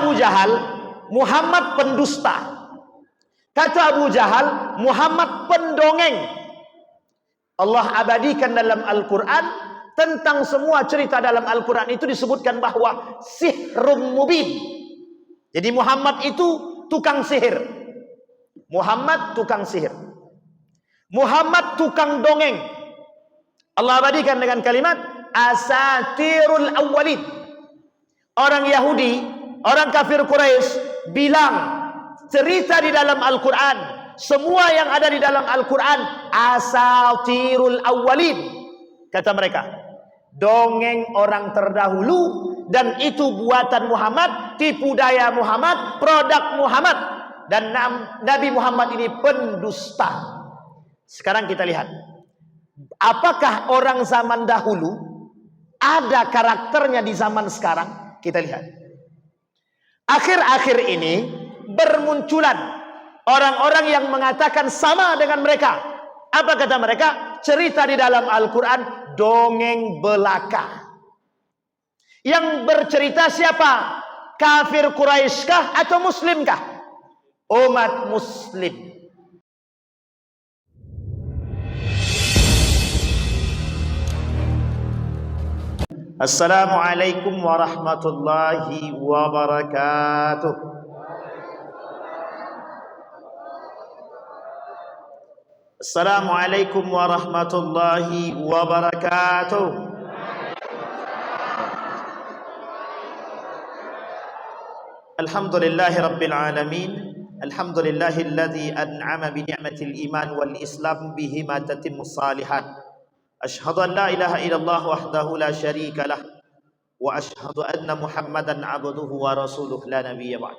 Abu Jahal, Muhammad pendusta. Kata Abu Jahal, Muhammad pendongeng. Allah abadikan dalam Al-Quran, tentang semua cerita dalam Al-Quran itu disebutkan bahwa sihrum mubin. Jadi Muhammad itu tukang sihir. Muhammad tukang sihir. Muhammad tukang dongeng. Allah abadikan dengan kalimat asatirul awwalin. Orang Yahudi, orang kafir Quraisy bilang cerita di dalam Al-Quran, semua yang ada di dalam Al-Quran asatirul awwalin, kata mereka, dongeng orang terdahulu, dan itu buatan Muhammad, tipu daya Muhammad, produk Muhammad, dan Nabi Muhammad ini pendusta. Sekarang kita lihat, apakah orang zaman dahulu ada karakternya di zaman sekarang? Kita lihat. Akhir-akhir ini bermunculan orang-orang yang mengatakan sama dengan mereka. Apa kata mereka? Cerita di dalam Al-Quran dongeng belaka. Yang bercerita siapa? Kafir Quraisy kah atau Muslim kah? Umat Muslim. Assalamualaikum warahmatullahi wabarakatuh. Assalamualaikum warahmatullahi wabarakatuh. Alhamdulillahi rabbil alamin. Alhamdulillahilladzi an'ama bi ni'matil iman wal islam bihima tatimmus salihat. Asyhadu an la ilaha illallah wahdahu la syarika lah wa asyhadu anna Muhammadan abduhu wa rasuluh la nabiyya ba'd.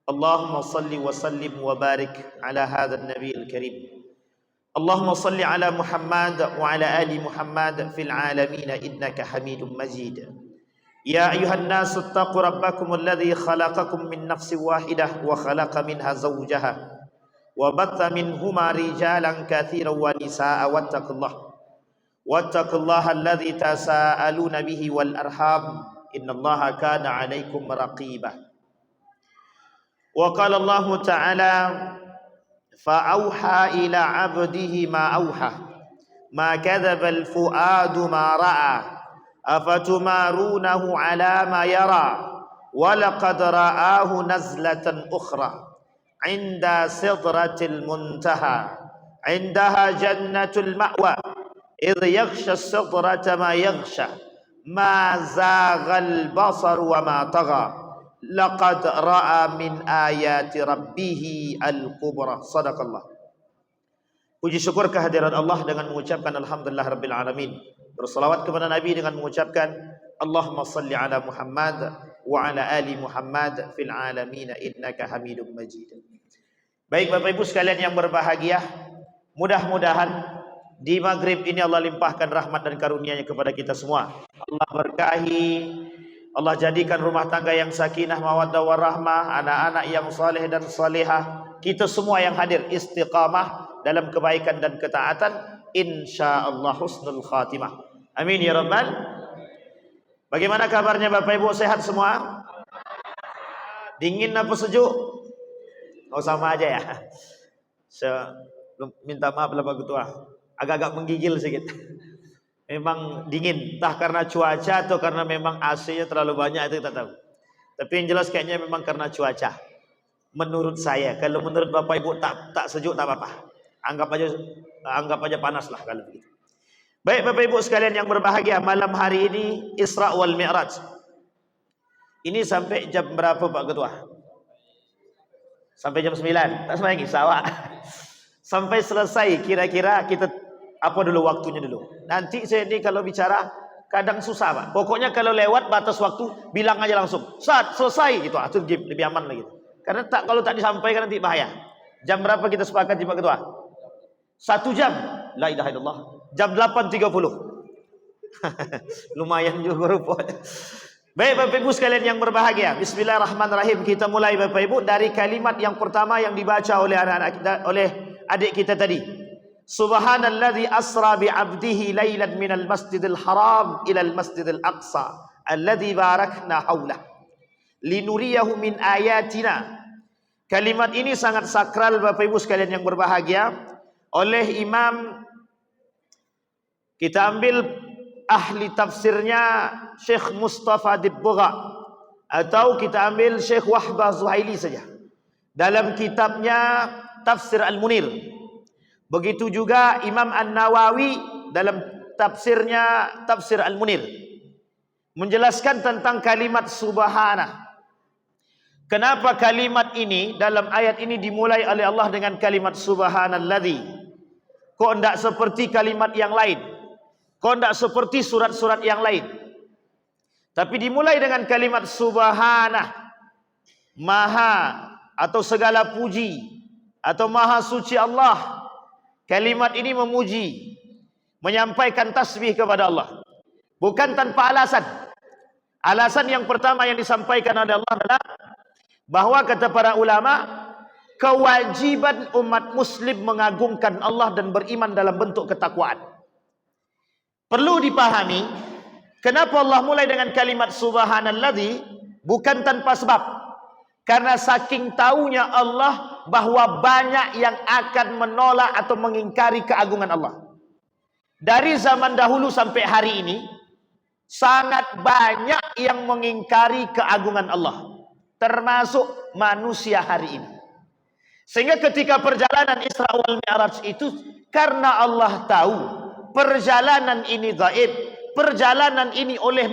Allahumma salli wa sallim wa barik ala hadzal nabiyil karim. Allahumma salli ala Muhammad wa ala ali Muhammad fil alamin innaka Hamidum Majid. Ya ayuhan nas ittaqu rabbakum alladhi khalaqakum min nafsin wahidah wa khalaqa minha zawjaha wa batha minhuma rijalan katsiran wa nisaa'a wattaqullaha alladhi tasaaluna bihi wal arham innallaha kana 'alaikum raqiba. Wa qala Allah ta'ala fa'auha ila 'abdihi ma auha ma kadzaba al-fuadu ma ra'a afatumarunahu 'ala ma yara wa laqad ra'ahu nazlatan ukhra 'inda sidratil muntaha 'indaha jannatul ma'wa idh yaghsha as-sidrata ma yaghsha ma zaghal basar wa ma tagha laqad ra'a min ayati rabbih al-kubra. Sadaqallah. Puji syukur kehadiran Allah dengan mengucapkan alhamdulillah rabbil alamin. Bersalawat kepada Nabi dengan mengucapkan Allahumma salli ala Muhammad wa ala ali Muhammad fil alamin innaka Hamidum Majid. Baik Bapak Ibu sekalian yang berbahagia, mudah-mudahan di maghrib ini Allah limpahkan rahmat dan karunia-Nya kepada kita semua. Allah berkahi, Allah jadikan rumah tangga yang sakinah, mawaddah warahmah, anak-anak yang saleh dan salihah, kita semua yang hadir istiqamah dalam kebaikan dan ketaatan, insyaallah husnul khatimah. Amin ya rabbal. Bagaimana kabarnya Bapak Ibu, sehat semua? Dingin apa sejuk? Oh sama aja ya. Minta maaf lah Pak Ketua, agak-agak menggigil sedikit. Memang dingin, entah karena cuaca atau karena memang AC-nya terlalu banyak, itu kita tahu. Tapi yang jelas kayaknya memang karena cuaca. Menurut saya, kalau menurut Bapak Ibu tak sejuk tak apa-apa. Anggap aja panas lah kalau begitu. Baik Bapak Ibu sekalian yang berbahagia, malam hari ini Isra wal Mi'raj. Ini sampai jam berapa Pak Ketua? Sampai jam 9. Tak semua lagi, sawah. Sampai selesai kira-kira kita apa dulu waktunya dulu. Nanti saya ini kalau bicara kadang susah Pak. Pokoknya kalau lewat batas waktu bilang aja langsung. Saat selesai gitu, itu lebih aman lagi. Karena kalau tak disampaikan nanti bahaya. Jam berapa kita sepakat Pak Ketua? 1 jam. La ilaha illallah. Jam 8.30. Lumayan juga rupanya. Baik Bapak Ibu sekalian yang berbahagia, bismillahirrahmanirrahim. Kita mulai Bapak Ibu dari kalimat yang pertama yang dibaca oleh anak-anak kita, oleh adik kita tadi. Subhanalladzi asra bi 'abdihi lailan minal masjidil haram ilal masjidil aqsa alladzi barakna haulah linuriyahu min ayatina. Kalimat ini sangat sakral Bapak Ibu sekalian yang berbahagia. Oleh Imam, kita ambil ahli tafsirnya Syekh Mustafa Dibbugha, atau kita ambil Syekh Wahbah Zuhaili saja dalam kitabnya Tafsir Al-Munir. Begitu juga Imam An-Nawawi dalam tafsirnya Tafsir Al-Munir menjelaskan tentang kalimat subhanah. Kenapa kalimat ini dalam ayat ini dimulai oleh Allah dengan kalimat subhanalladzi? Kok tidak seperti kalimat yang lain? Kok tidak seperti surat-surat yang lain? Tapi dimulai dengan kalimat subhanah, maha atau segala puji atau maha suci Allah. Kalimat ini memuji, menyampaikan tasbih kepada Allah, bukan tanpa alasan. Alasan yang pertama yang disampaikan oleh Allah adalah bahwa kata para ulama, kewajiban umat muslim mengagungkan Allah dan beriman dalam bentuk ketakwaan. Perlu dipahami kenapa Allah mulai dengan kalimat subhanalladzi, bukan tanpa sebab. Karena saking taunya Allah bahwa banyak yang akan menolak atau mengingkari keagungan Allah. Dari zaman dahulu sampai hari ini, sangat banyak yang mengingkari keagungan Allah, termasuk manusia hari ini. Sehingga ketika perjalanan Isra wal Mi'raj itu, karena Allah tahu perjalanan ini gaib, perjalanan ini oleh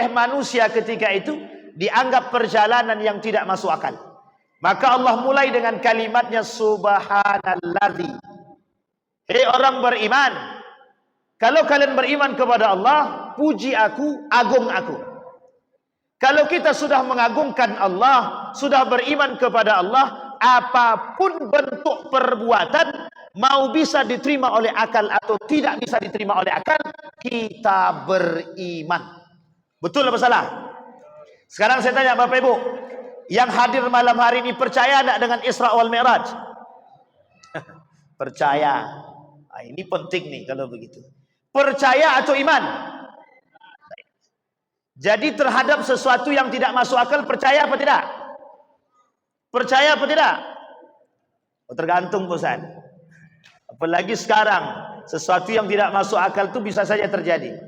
manusia ketika itu dianggap perjalanan yang tidak masuk akal, maka Allah mulai dengan kalimatnya subhanalladzi. Hei orang beriman, kalau kalian beriman kepada Allah, puji aku, agung aku. Kalau kita sudah mengagungkan Allah, sudah beriman kepada Allah, apapun bentuk perbuatan, mau bisa diterima oleh akal atau tidak bisa diterima oleh akal, kita beriman. Betul apa salah? Sekarang saya tanya Bapak Ibu, yang hadir malam hari ini percaya tidak dengan Isra wal Mi'raj? Percaya. Nah, ini penting nih kalau begitu. Percaya atau iman? Jadi terhadap sesuatu yang tidak masuk akal, percaya apa tidak? Percaya apa tidak? Oh, tergantung Ustaz. Apalagi sekarang, sesuatu yang tidak masuk akal itu bisa saja terjadi.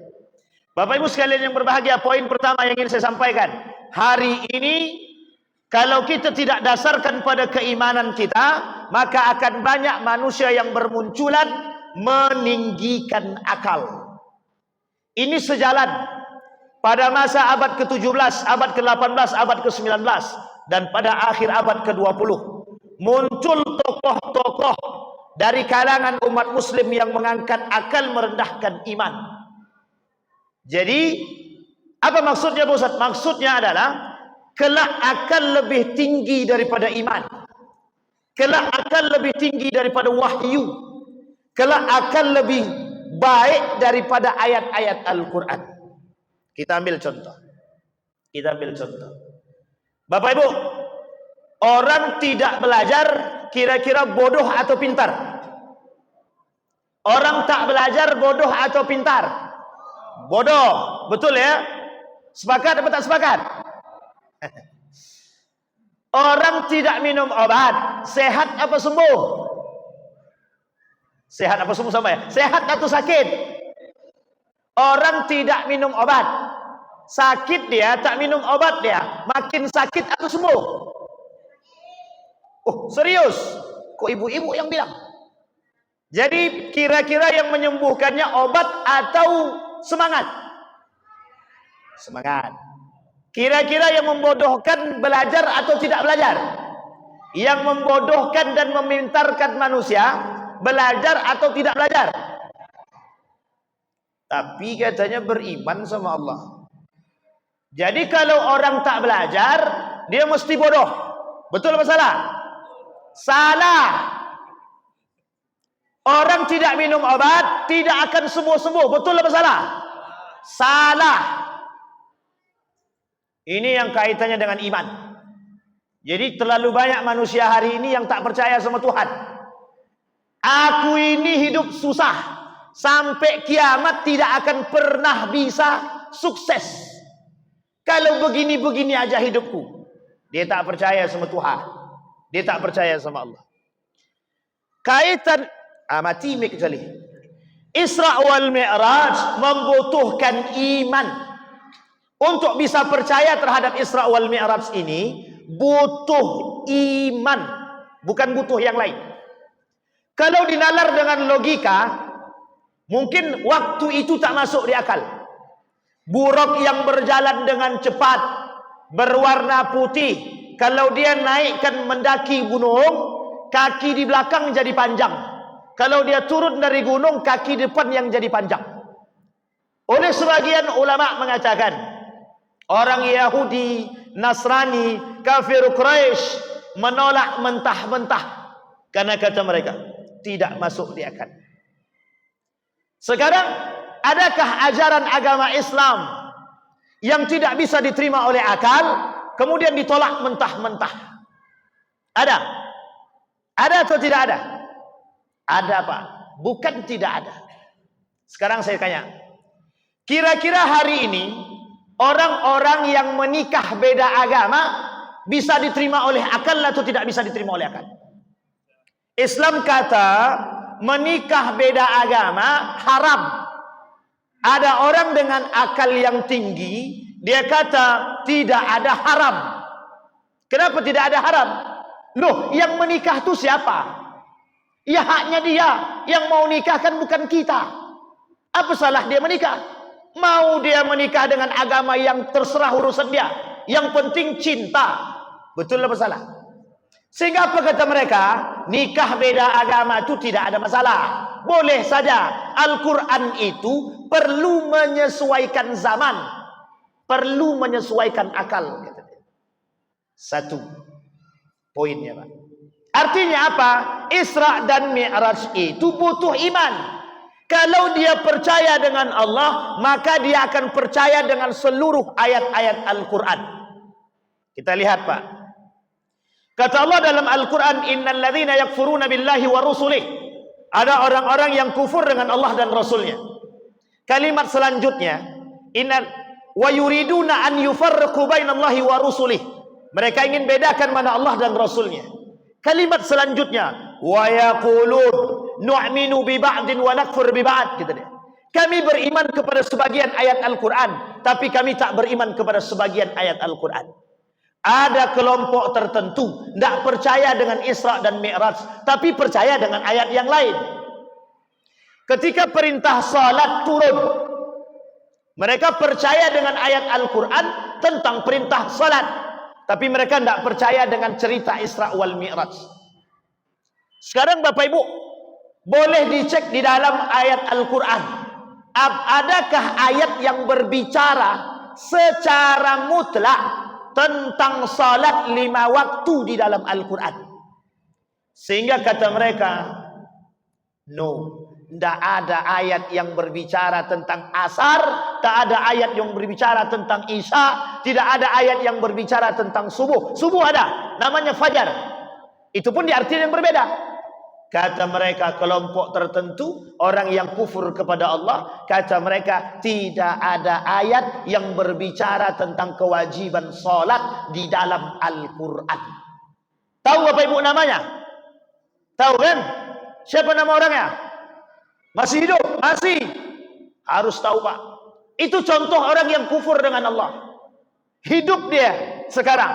Bapak Ibu sekalian yang berbahagia, poin pertama yang ingin saya sampaikan. Hari ini, kalau kita tidak dasarkan pada keimanan kita, maka akan banyak manusia yang bermunculan meninggikan akal. Ini sejalan pada masa abad ke-17, abad ke-18, abad ke-19, dan pada akhir abad ke-20 muncul tokoh-tokoh dari kalangan umat muslim yang mengangkat akal merendahkan iman. Jadi apa maksudnya Ustaz? Maksudnya adalah kelak akal lebih tinggi daripada iman, kelak akal lebih tinggi daripada wahyu, kelak akan lebih baik daripada ayat-ayat Al-Quran. Kita ambil contoh. Bapak Ibu, orang tidak belajar kira-kira bodoh atau pintar? Orang tak belajar bodoh atau pintar? Bodoh, betul ya? Sepakat atau tak sepakat? Orang tidak minum obat, sehat apa sembuh? Sehat apa sembuh sama ya? Sehat atau sakit? Orang tidak minum obat, sakit dia, tak minum obat dia, makin sakit atau sembuh? Oh, serius? Kok ibu-ibu yang bilang? Jadi kira-kira yang menyembuhkannya obat atau semangat? Semangat. Kira-kira yang membodohkan belajar atau tidak belajar? Yang membodohkan dan memintarkan manusia belajar atau tidak belajar? Tapi katanya beriman sama Allah. Jadi kalau orang tak belajar, dia mesti bodoh. Betul apa salah? Salah. Orang tidak minum obat tidak akan sembuh-sembuh. Betul apa salah? Salah. Ini yang kaitannya dengan iman. Jadi terlalu banyak manusia hari ini yang tak percaya sama Tuhan. Aku ini hidup susah, sampai kiamat tidak akan pernah bisa sukses. Kalau begini-begini aja hidupku. Dia tak percaya sama Tuhan. Dia tak percaya sama Allah. Kaitan mati kecuali Isra wal Mi'raj membutuhkan iman. Untuk bisa percaya terhadap Isra wal Mi'raj ini butuh iman, bukan butuh yang lain. Kalau dinalar dengan logika, mungkin waktu itu tak masuk di akal. Buruk yang berjalan dengan cepat, berwarna putih, kalau dia naikkan mendaki gunung, kaki di belakang jadi panjang. Kalau dia turun dari gunung, kaki depan yang jadi panjang. Oleh sebagian ulama mengatakan, orang Yahudi, Nasrani, kafir Quraisy menolak mentah-mentah. Karena kata mereka, tidak masuk di akal. Sekarang, adakah ajaran agama Islam yang tidak bisa diterima oleh akal, kemudian ditolak mentah-mentah? Ada? Ada atau tidak ada? Ada, Pak. Bukan tidak ada. Sekarang saya tanya, kira-kira hari ini orang-orang yang menikah beda agama bisa diterima oleh akal atau tidak bisa diterima oleh akal? Islam kata menikah beda agama haram. Ada orang dengan akal yang tinggi, dia kata tidak ada haram. Kenapa tidak ada haram? Loh, yang menikah itu siapa? Ya haknya dia. Yang mau nikah kan bukan kita. Apa salah dia menikah? Mau dia menikah dengan agama yang terserah urusan dia. Yang penting cinta. Betul apa salah? Sehingga apa kata mereka? Nikah beda agama itu tidak ada masalah. Boleh saja. Al-Quran itu perlu menyesuaikan zaman. Perlu menyesuaikan akal. Satu poinnya, Pak. Artinya apa? Isra dan Mi'raj itu butuh iman. Kalau dia percaya dengan Allah, maka dia akan percaya dengan seluruh ayat-ayat Al-Quran. Kita lihat, Pak. Kata Allah dalam Al-Quran, innal ladzina yakfuruna billahi wa rusulih. Ada orang-orang yang kufur dengan Allah dan Rasulnya. Kalimat selanjutnya, innal wa yuriduna an yufarriqu bainallahi wa rusulih. Mereka ingin bedakan mana Allah dan Rasulnya. Kalimat selanjutnya, wa yaqulun nu'minu bi ba'din wa nakfur bi ba'd, gitu dia. Kami beriman kepada sebagian ayat Al-Quran, tapi kami tak beriman kepada sebagian ayat Al-Quran. Ada kelompok tertentu tidak percaya dengan Isra dan Mi'raj, tapi percaya dengan ayat yang lain. Ketika perintah salat turun, mereka percaya dengan ayat Al-Quran tentang perintah salat, tapi mereka tidak percaya dengan cerita Isra wal Mi'raj. Sekarang Bapak Ibu, boleh dicek di dalam ayat Al-Quran. Adakah ayat yang berbicara secara mutlak tentang salat 5 waktu di dalam Al-Quran? Sehingga kata mereka, no, tidak ada ayat yang berbicara tentang asar, tak ada ayat yang berbicara tentang isya, tidak ada ayat yang berbicara tentang subuh. Subuh ada, namanya fajar. Itu pun di arti yang berbeda. Kata mereka kelompok tertentu, orang yang kufur kepada Allah, kata mereka tidak ada ayat yang berbicara tentang kewajiban salat di dalam Al-Quran. Tahu Bapak Ibu namanya? Tahu kan? Siapa nama orangnya? Masih hidup? Masih. Harus tahu, Pak. Itu contoh orang yang kufur dengan Allah. Hidup dia sekarang.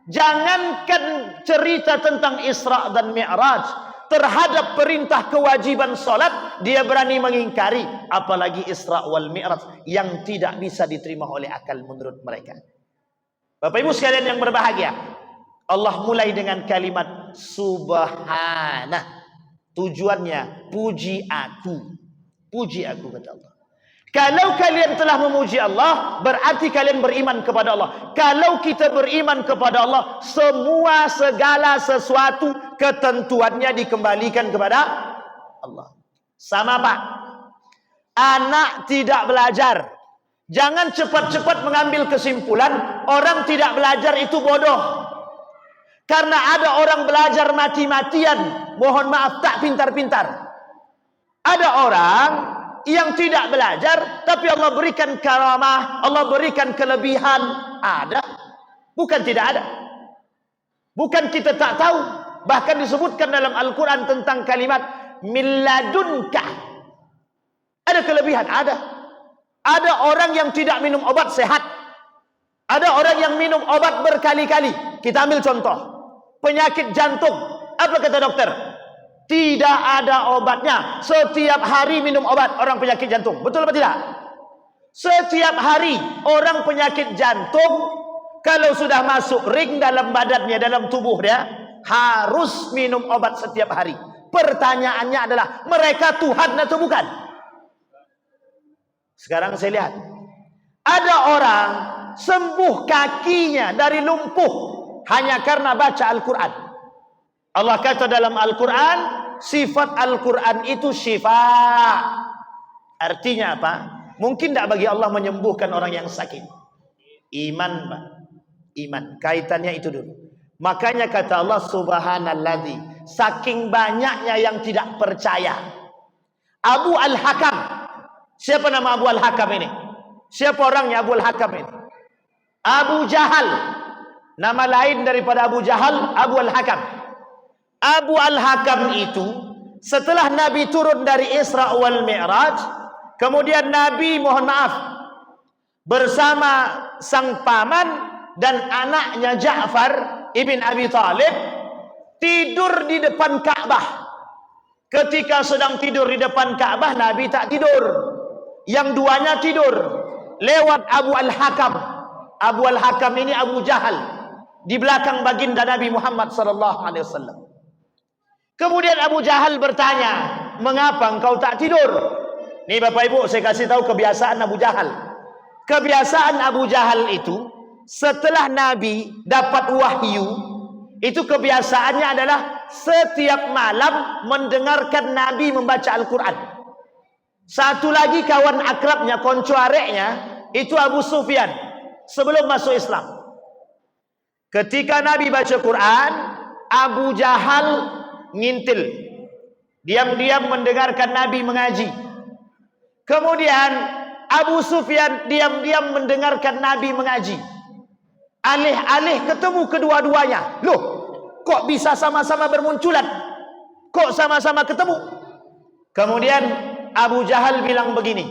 Jangankan cerita tentang Isra dan Mi'raj, terhadap perintah kewajiban salat dia berani mengingkari, apalagi Isra wal Mi'raj yang tidak bisa diterima oleh akal menurut mereka. Bapak Ibu sekalian yang berbahagia, Allah mulai dengan kalimat subhanah. Tujuannya puji aku. Puji aku, kata Allah. Kalau kalian telah memuji Allah, berarti kalian beriman kepada Allah. Kalau kita beriman kepada Allah, semua segala sesuatu ketentuannya dikembalikan kepada Allah. Sama, Pak. Anak tidak belajar. Jangan cepat-cepat mengambil kesimpulan orang tidak belajar itu bodoh. Karena ada orang belajar mati-matian, mohon maaf, tak pintar-pintar. Ada orang yang tidak belajar, tapi Allah berikan karamah, Allah berikan kelebihan. Ada. Bukan tidak ada. Bukan kita tak tahu. Bahkan disebutkan dalam Al-Quran tentang kalimat milladunka. Ada kelebihan, ada. Ada orang yang tidak minum obat sehat. Ada orang yang minum obat berkali-kali. Kita ambil contoh. Penyakit jantung. Apa kata dokter? Tidak ada obatnya. Setiap hari minum obat orang penyakit jantung. Betul atau tidak? Setiap hari orang penyakit jantung, kalau sudah masuk ring dalam badannya, dalam tubuh dia, harus minum obat setiap hari. Pertanyaannya adalah, mereka Tuhan atau bukan? Sekarang saya lihat, ada orang sembuh kakinya dari lumpuh hanya karena baca Al-Quran. Allah kata dalam Al-Quran, sifat Al-Quran itu syifa. Artinya apa? Mungkin tidak bagi Allah menyembuhkan orang yang sakit. Iman, Pak. Iman. Kaitannya itu dulu. Makanya kata Allah, subhanalladzi, saking banyaknya yang tidak percaya. Abu Al-Hakam. Siapa nama Abu Al-Hakam ini? Siapa orangnya Abu Al-Hakam ini? Abu Jahal. Nama lain daripada Abu Jahal, Abu Al-Hakam. Abu Al-Hakam itu setelah Nabi turun dari Isra wal Mi'raj, kemudian Nabi, mohon maaf, bersama sang paman dan anaknya Ja'far ibn Abi Talib tidur di depan Ka'bah. Ketika sedang tidur di depan Ka'bah, Nabi tak tidur. Yang duanya tidur. Lewat Abu Al-Hakam. Abu Al-Hakam ini Abu Jahal, di belakang baginda Nabi Muhammad SAW. Kemudian Abu Jahal bertanya, mengapa engkau tak tidur? Nih Bapak Ibu, saya kasih tahu kebiasaan Abu Jahal. Kebiasaan Abu Jahal itu, setelah Nabi dapat wahyu, itu kebiasaannya adalah setiap malam mendengarkan Nabi membaca Al-Quran. Satu lagi kawan akrabnya, konco areknya, itu Abu Sufyan, sebelum masuk Islam. Ketika Nabi baca Quran, Abu Jahal ngintil, diam-diam mendengarkan Nabi mengaji. Kemudian Abu Sufyan diam-diam mendengarkan Nabi mengaji. Alih-alih ketemu kedua-duanya, loh, kok bisa sama-sama bermunculan? Kok sama-sama ketemu? Kemudian Abu Jahal bilang begini,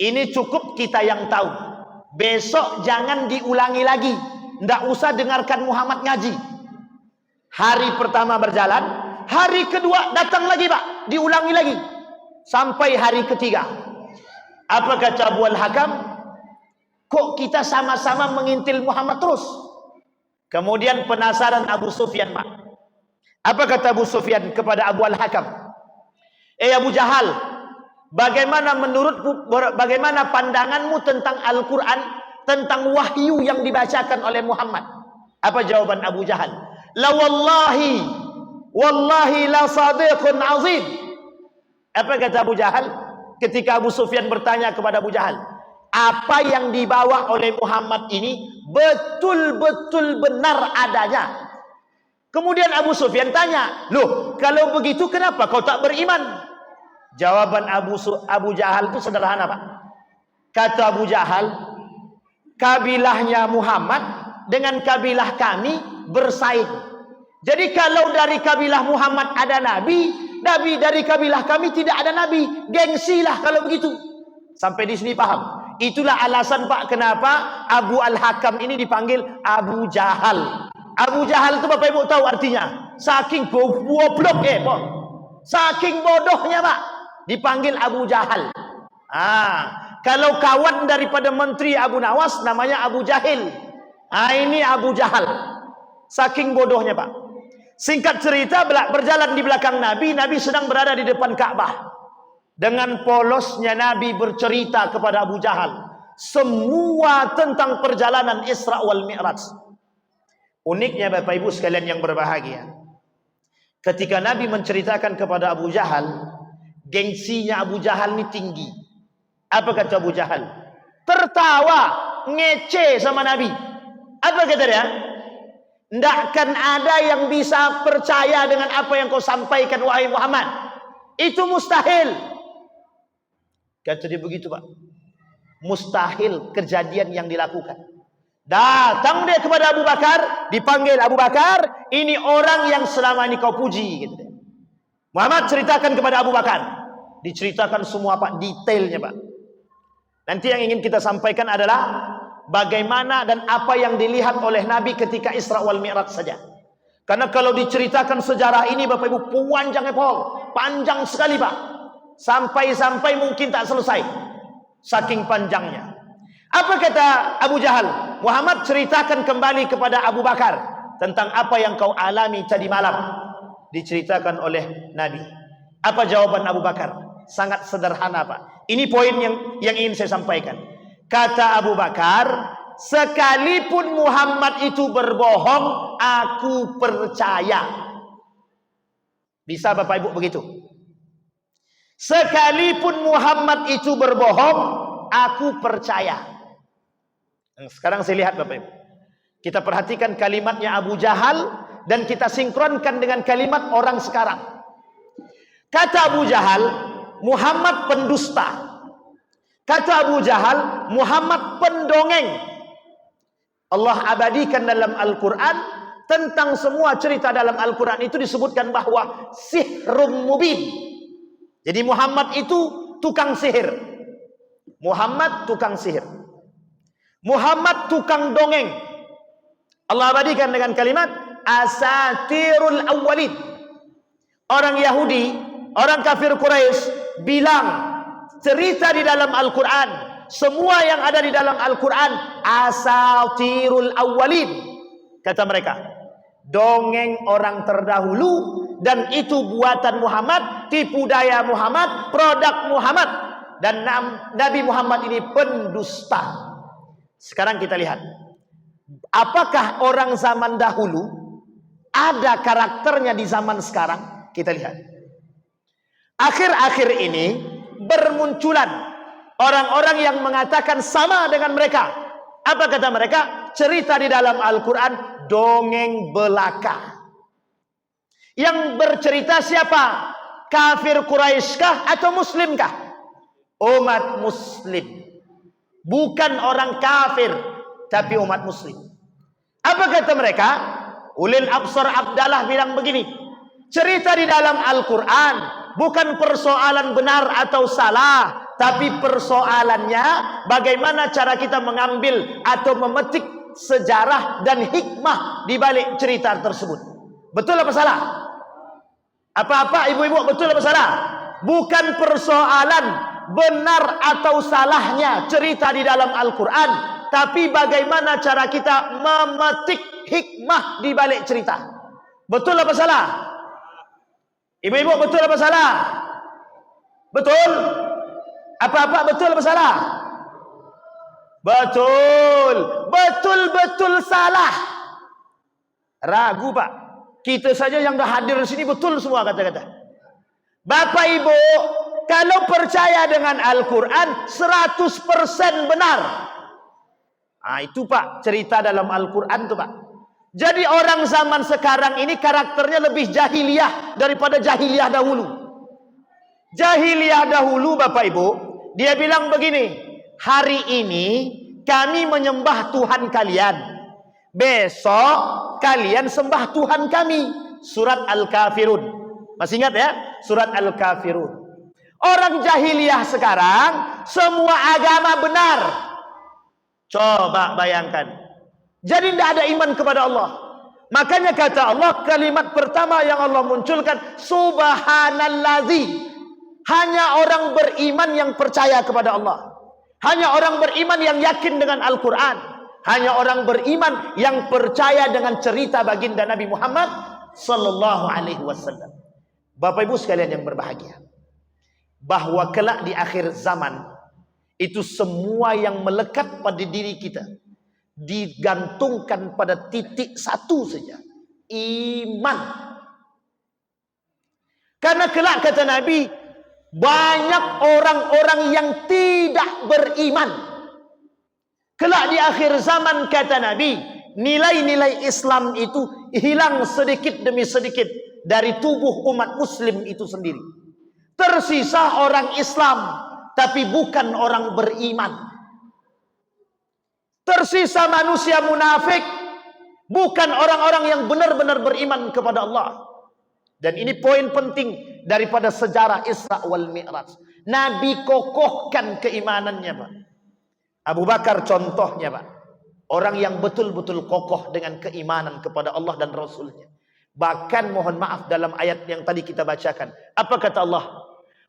ini cukup kita yang tahu, besok jangan diulangi lagi, ndak usah dengarkan Muhammad ngaji. Hari pertama berjalan, hari kedua datang lagi Pak, diulangi lagi, sampai hari ketiga. Apa kata Abu Al-Hakam? Kok kita sama-sama mengintil Muhammad terus? Kemudian penasaran Abu Sufyan, Pak. Apa kata Abu Sufyan kepada Abu Al-Hakam? Abu Jahal, bagaimana menurutmu, bagaimana pandanganmu tentang Al-Quran, tentang wahyu yang dibacakan oleh Muhammad? Apa jawaban Abu Jahal? La wallahi la sadiqun azim. Apa kata Abu Jahal ketika Abu Sufyan bertanya kepada Abu Jahal, apa yang dibawa oleh Muhammad ini betul-betul benar adanya? Kemudian Abu Sufyan tanya, loh, kalau begitu kenapa kau tak beriman? Jawaban Abu Jahal itu sederhana, Pak. Kata Abu Jahal, kabilahnya Muhammad dengan kabilah kami bersaing. Jadi kalau dari kabilah Muhammad ada nabi, dari kabilah kami tidak ada nabi. Gengsilah kalau begitu. Sampai di sini paham? Itulah alasan Pak kenapa Abu Al-Hakam ini dipanggil Abu Jahal. Abu Jahal itu Bapak Ibu tahu artinya? Saking goblok, saking bodohnya Pak, dipanggil Abu Jahal. Kalau kawan daripada menteri Abu Nawas namanya Abu Jahil. Ini Abu Jahal. Saking bodohnya Pak. Singkat cerita, berjalan di belakang Nabi, Nabi sedang berada di depan Ka'bah. Dengan polosnya Nabi bercerita kepada Abu Jahal semua tentang perjalanan Isra wal Mi'raj. Uniknya Bapak Ibu sekalian yang berbahagia, ketika Nabi menceritakan kepada Abu Jahal, gengsinya Abu Jahal ini tinggi. Apa kata Abu Jahal? Tertawa, ngece sama Nabi. Apa kata dia? Tidak akan ada yang bisa percaya dengan apa yang kau sampaikan wahai Muhammad. Itu mustahil. Kata dia begitu, Pak. Mustahil kejadian yang dilakukan. Datang dia kepada Abu Bakar, dipanggil Abu Bakar, ini orang yang selama ini kau puji, gitu. Muhammad ceritakan kepada Abu Bakar. Diceritakan semua, Pak, detailnya, Pak. Nanti yang ingin kita sampaikan adalah bagaimana dan apa yang dilihat oleh Nabi ketika Isra wal Mi'raj saja. Karena kalau diceritakan sejarah ini, Bapak Ibu, panjang sekali, Pak. Sampai-sampai mungkin tak selesai, saking panjangnya. Apa kata Abu Jahal? Muhammad ceritakan kembali kepada Abu Bakar tentang apa yang kau alami tadi malam. Diceritakan oleh Nabi. Apa jawaban Abu Bakar? Sangat sederhana, Pak. Ini poin yang ingin saya sampaikan. Kata Abu Bakar, sekalipun Muhammad itu berbohong, aku percaya. Bisa Bapak Ibu begitu? Sekalipun Muhammad itu berbohong, aku percaya. Sekarang saya lihat, Bapak Ibu, kita perhatikan kalimatnya Abu Jahal dan kita sinkronkan dengan kalimat orang sekarang. Kata Abu Jahal, Muhammad pendusta. Kata Abu Jahal, Muhammad pendongeng. Allah abadikan dalam Al-Quran, tentang semua cerita dalam Al-Quran itu disebutkan bahwa sihrum mubin. Jadi Muhammad itu tukang sihir. Muhammad tukang sihir. Muhammad tukang dongeng. Allah abadikan dengan kalimat asatirul awwalin. Orang Yahudi, orang kafir Quraisy bilang cerita di dalam Al-Quran, semua yang ada di dalam Al-Quran asatirul awwalin. Kata mereka, dongeng orang terdahulu, dan itu buatan Muhammad, tipu daya Muhammad, produk Muhammad, dan Nabi Muhammad ini pendusta. Sekarang kita lihat, apakah orang zaman dahulu ada karakternya di zaman sekarang? Kita lihat. Akhir-akhir ini bermunculan orang-orang yang mengatakan sama dengan mereka. Apa kata mereka? Cerita di dalam Al-Quran dongeng belaka. Yang bercerita siapa? Kafir Quraisy kah atau Muslim kah? Umat Muslim. Bukan orang kafir, tapi umat Muslim. Apa kata mereka? Ulil Absar Abdallah bilang begini, cerita di dalam Al-Quran bukan persoalan benar atau salah, tapi persoalannya bagaimana cara kita mengambil atau memetik sejarah dan hikmah di balik cerita tersebut. Betul apa salah? Apa-apa ibu-ibu, betul apa salah? Bukan persoalan benar atau salahnya cerita di dalam Al-Quran, tapi bagaimana cara kita memetik hikmah di balik cerita. Betul apa salah? Ibu-ibu, betul apa salah? Betul? Apa-apa, betul apa salah? Betul. Betul-betul salah. Ragu, Pak. Kita saja yang dah hadir di sini betul semua kata-kata. Bapak Ibu, kalau percaya dengan Al-Quran 100% benar. Nah, itu Pak, cerita dalam Al-Quran itu Pak. Jadi orang zaman sekarang ini karakternya lebih jahiliyah daripada jahiliyah dahulu. Jahiliyah dahulu Bapak Ibu, dia bilang begini, hari ini kami menyembah Tuhan kalian, besok kalian sembah Tuhan kami. Surat Al-Kafirun. Masih ingat ya? Surat Al-Kafirun. Orang jahiliyah sekarang semua agama benar. Coba bayangkan. Jadi tidak ada iman kepada Allah. Makanya kata Allah, kalimat pertama yang Allah munculkan, subhanallazi. Hanya orang beriman yang percaya kepada Allah. Hanya orang beriman yang yakin dengan Al-Quran. Hanya orang beriman yang percaya dengan cerita baginda Nabi Muhammad sallallahu alaihi wasallam. Bapak Ibu sekalian yang berbahagia, bahwa kelak di akhir zaman itu semua yang melekat pada diri kita digantungkan pada titik satu saja, iman. Karena kelak kata Nabi, banyak orang-orang yang tidak beriman. Kelak di akhir zaman kata Nabi, nilai-nilai Islam itu hilang sedikit demi sedikit dari tubuh umat muslim itu sendiri. Tersisa orang Islam, tapi bukan orang beriman. Tersisa manusia munafik, bukan orang-orang yang benar-benar beriman kepada Allah. Dan ini poin penting daripada sejarah Isra wal Mi'raj. Nabi kokohkan keimanannya, Pak. Abu Bakar contohnya, Pak. Orang yang betul-betul kokoh dengan keimanan kepada Allah dan Rasulnya. Bahkan mohon maaf dalam ayat yang tadi kita bacakan. Apa kata Allah?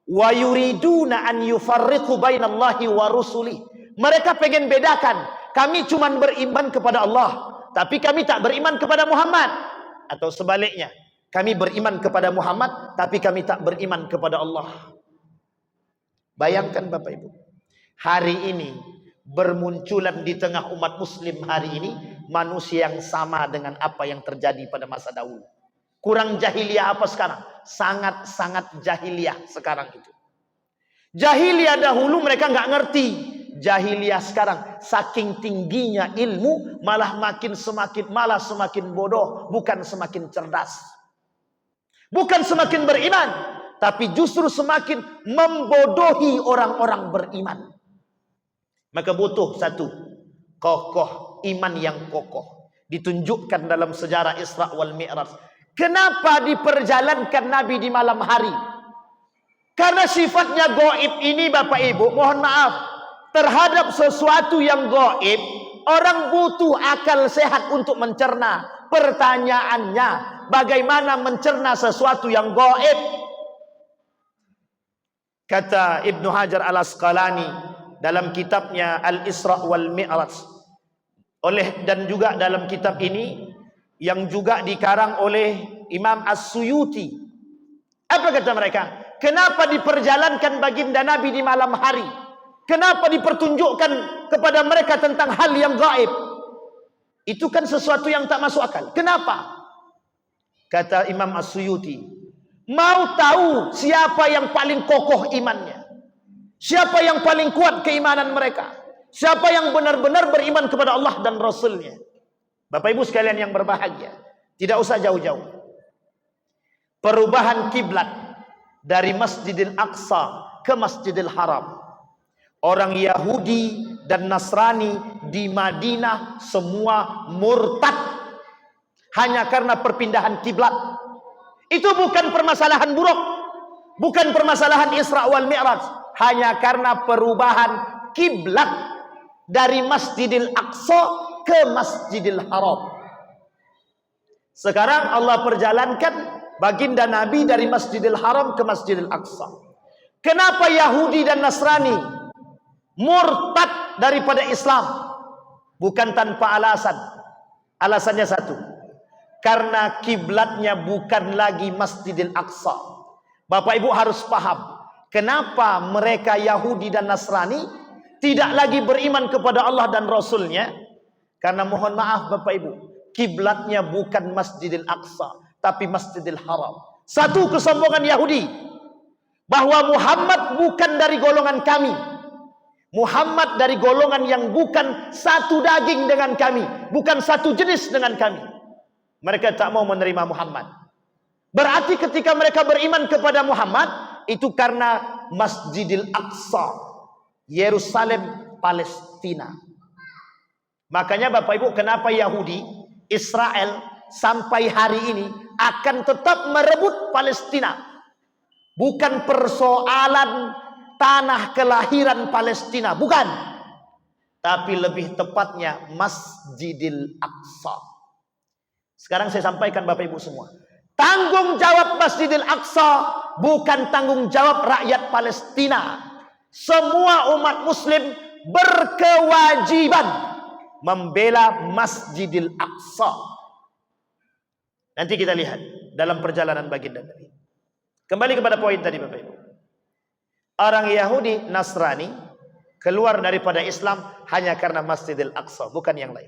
Wa yuriduna an yufarriqu bainallahi wa rusuli. Mereka pengen bedakan. Kami cuma beriman kepada Allah, tapi kami tak beriman kepada Muhammad. Atau sebaliknya, kami beriman kepada Muhammad, tapi kami tak beriman kepada Allah. Bayangkan Bapak Ibu, hari ini bermunculan di tengah umat muslim hari ini manusia yang sama dengan apa yang terjadi pada masa dahulu. Kurang jahiliyah apa sekarang? Sangat-sangat jahiliyah sekarang itu. Jahiliyah dahulu mereka nggak ngerti. Jahiliyah sekarang saking tingginya ilmu malah semakin bodoh, bukan semakin cerdas. Bukan semakin beriman, tapi justru semakin membodohi orang-orang beriman. Maka butuh satu, kokoh, iman yang kokoh. Ditunjukkan dalam sejarah Isra wal Mi'raj. Kenapa diperjalankan Nabi di malam hari? Karena sifatnya gaib ini Bapak Ibu, mohon maaf, terhadap sesuatu yang gaib, orang butuh akal sehat untuk mencerna. Pertanyaannya, bagaimana mencerna sesuatu yang gaib? Kata Ibnu Hajar Al-Asqalani dalam kitabnya Al-Isra wal Mi'raj, dan juga dalam kitab ini yang juga dikarang oleh Imam As-Suyuti. Apa kata mereka? Kenapa diperjalankan baginda Nabi di malam hari? Kenapa dipertunjukkan kepada mereka tentang hal yang gaib? Itu kan sesuatu yang tak masuk akal. Kenapa? Kata Imam As-Suyuti, mau tahu siapa yang paling kokoh imannya, siapa yang paling kuat keimanan mereka, siapa yang benar-benar beriman kepada Allah dan Rasulnya. Bapak Ibu sekalian yang berbahagia, tidak usah jauh-jauh. Perubahan kiblat dari Masjidil Aqsa ke Masjidil Haram. Orang Yahudi dan Nasrani di Madinah semua murtad hanya karena perpindahan kiblat. Itu bukan permasalahan buruk, bukan permasalahan Isra wal Mi'raj, hanya karena perubahan kiblat dari Masjidil Aqsa ke Masjidil Haram. Sekarang Allah perjalankan baginda Nabi dari Masjidil Haram ke Masjidil Aqsa. Kenapa Yahudi dan Nasrani murtad daripada Islam? Bukan tanpa alasan. Alasannya satu, karena kiblatnya bukan lagi Masjidil Aqsa. Bapak Ibu harus paham, kenapa mereka Yahudi dan Nasrani tidak lagi beriman kepada Allah dan Rasulnya? Karena mohon maaf Bapak Ibu, kiblatnya bukan Masjidil Aqsa, tapi Masjidil Haram. Satu kesombongan Yahudi, bahwa Muhammad bukan dari golongan kami. Muhammad dari golongan yang bukan satu daging dengan kami, bukan satu jenis dengan kami. Mereka tak mau menerima Muhammad. Berarti ketika mereka beriman kepada Muhammad, itu karena Masjidil Aqsa, Yerusalem, Palestina. Makanya Bapak Ibu, kenapa Yahudi, Israel sampai hari ini akan tetap merebut Palestina? Bukan persoalan tanah kelahiran Palestina, bukan. Tapi lebih tepatnya Masjidil Aqsa. Sekarang saya sampaikan Bapak Ibu semua, tanggung jawab Masjidil Aqsa bukan tanggung jawab rakyat Palestina. Semua umat muslim berkewajiban membela Masjidil Aqsa. Nanti kita lihat dalam perjalanan baginda Nabi. Kembali kepada poin tadi Bapak Ibu. Orang Yahudi Nasrani keluar daripada Islam hanya karena Masjidil Aqsa, bukan yang lain.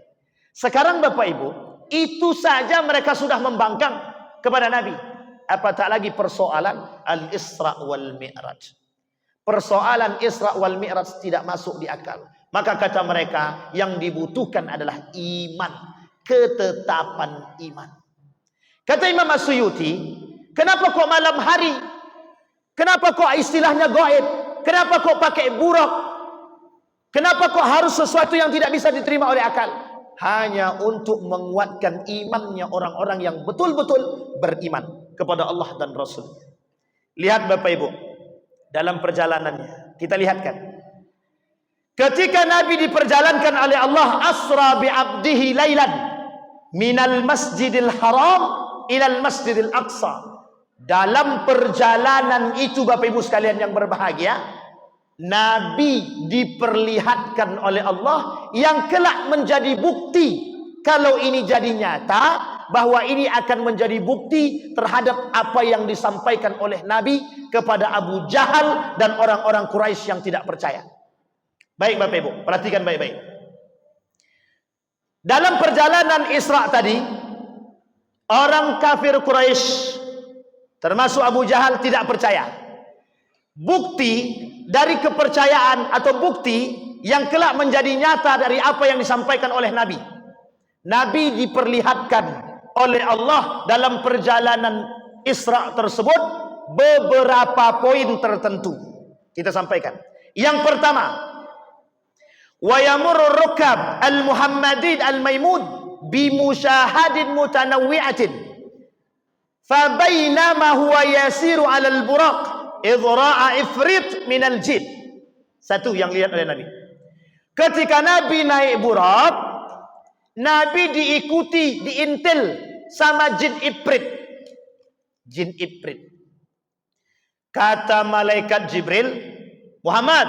Sekarang Bapak Ibu, itu saja mereka sudah membangkang kepada Nabi. Apa tak lagi persoalan Al-Isra wal Mi'raj? Persoalan Isra wal Mi'raj tidak masuk di akal. Maka kata mereka, yang dibutuhkan adalah iman, ketetapan iman. Kata Imam As-Suyuti, kenapa kok malam hari? Kenapa kok istilahnya gaib? Kenapa kok pakai buruk? Kenapa kok harus sesuatu yang tidak bisa diterima oleh akal? Hanya untuk menguatkan imannya orang-orang yang betul-betul beriman kepada Allah dan Rasul. Lihat Bapak Ibu, dalam perjalanannya kita lihatkan, ketika Nabi diperjalankan oleh Allah, asra bi abdihi lailan minal masjidil haram ilal masjidil aqsa. Dalam perjalanan itu Bapak Ibu sekalian yang berbahagia, Nabi diperlihatkan oleh Allah yang kelak menjadi bukti, kalau ini jadi nyata, bahwa ini akan menjadi bukti terhadap apa yang disampaikan oleh Nabi kepada Abu Jahal dan orang-orang Quraisy yang tidak percaya. Baik Bapak Ibu, perhatikan baik-baik. Dalam perjalanan Isra tadi, orang kafir Quraisy termasuk Abu Jahal tidak percaya. Bukti dari kepercayaan atau bukti yang kelak menjadi nyata dari apa yang disampaikan oleh Nabi. Nabi diperlihatkan oleh Allah dalam perjalanan Isra tersebut beberapa poin tertentu. Kita sampaikan. Yang pertama, wa yamurru rukab al-Muhammadin al-Maimud bi musyahadin mutanawwi'atin. Fabainama huwa yasiru 'alal buraq idh ra'a ifrit minal jin. Satu yang lihat oleh Nabi. Ketika Nabi naik buraq, Nabi diikuti, diintil sama jin ifrit. Jin ifrit. Kata malaikat Jibril, Muhammad,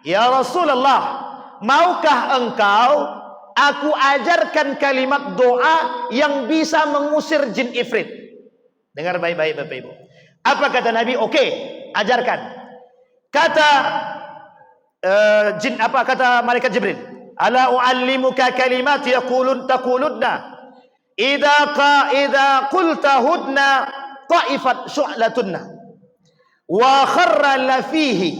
ya Rasulullah, maukah engkau aku ajarkan kalimat doa yang bisa mengusir jin ifrit? Dengar baik-baik Bapak Ibu. Apa kata Nabi? Oke, ajarkan. Kata kata malaikat Jibril, ala uallimuka kalimat taqulunna idza qulta hudna ta'ifat syu'latunna wa kharra la fihi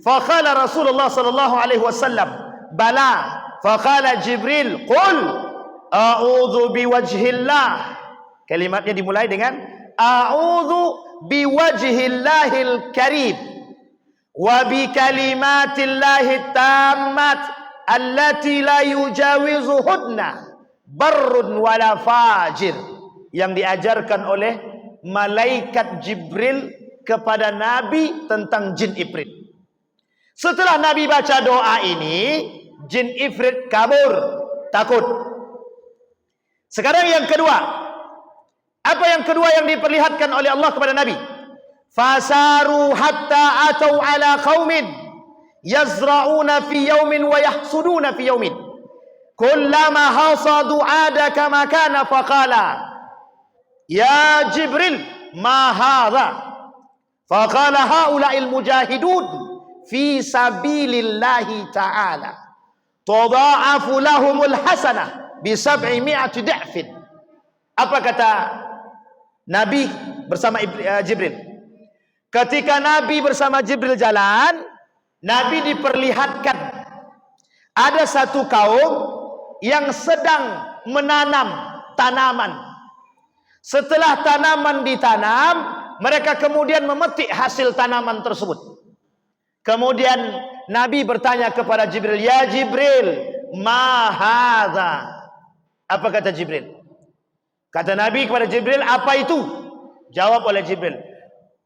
fa qala Rasulullah sallallahu alaihi wasallam bala fa qala Jibril qul a'udzu biwajhillah. Kalimatnya dimulai dengan a'udzu biwajhillahil karim wa bi kalimatillahit tammat allati la yujawizuhunna barrun wala fajir, yang diajarkan oleh malaikat Jibril kepada Nabi tentang jin ifrit. Setelah Nabi baca doa ini, jin ifrit kabur, takut. Sekarang yang kedua, apa yang kedua yang diperlihatkan oleh Allah kepada Nabi? Fasaru hatta atau ala qaumin yazra'una fi yaumin wa yahsuduna fi yaumin. Kullama hasadu ada kama kana faqala ya Jibril ma hadha? Faqala haula'il mujahidun fi sabilillahi ta'ala tudha'afu lahumul hasanah bi 700 dha'fin. Apa kata Nabi bersama Jibril? Ketika Nabi bersama Jibril jalan, Nabi diperlihatkan ada satu kaum yang sedang menanam tanaman. Setelah tanaman ditanam, mereka kemudian memetik hasil tanaman tersebut. Kemudian Nabi bertanya kepada Jibril, ya Jibril, ma hadza? Apa kata Jibril? Kata Nabi kepada Jibril, apa itu? Jawab oleh Jibril,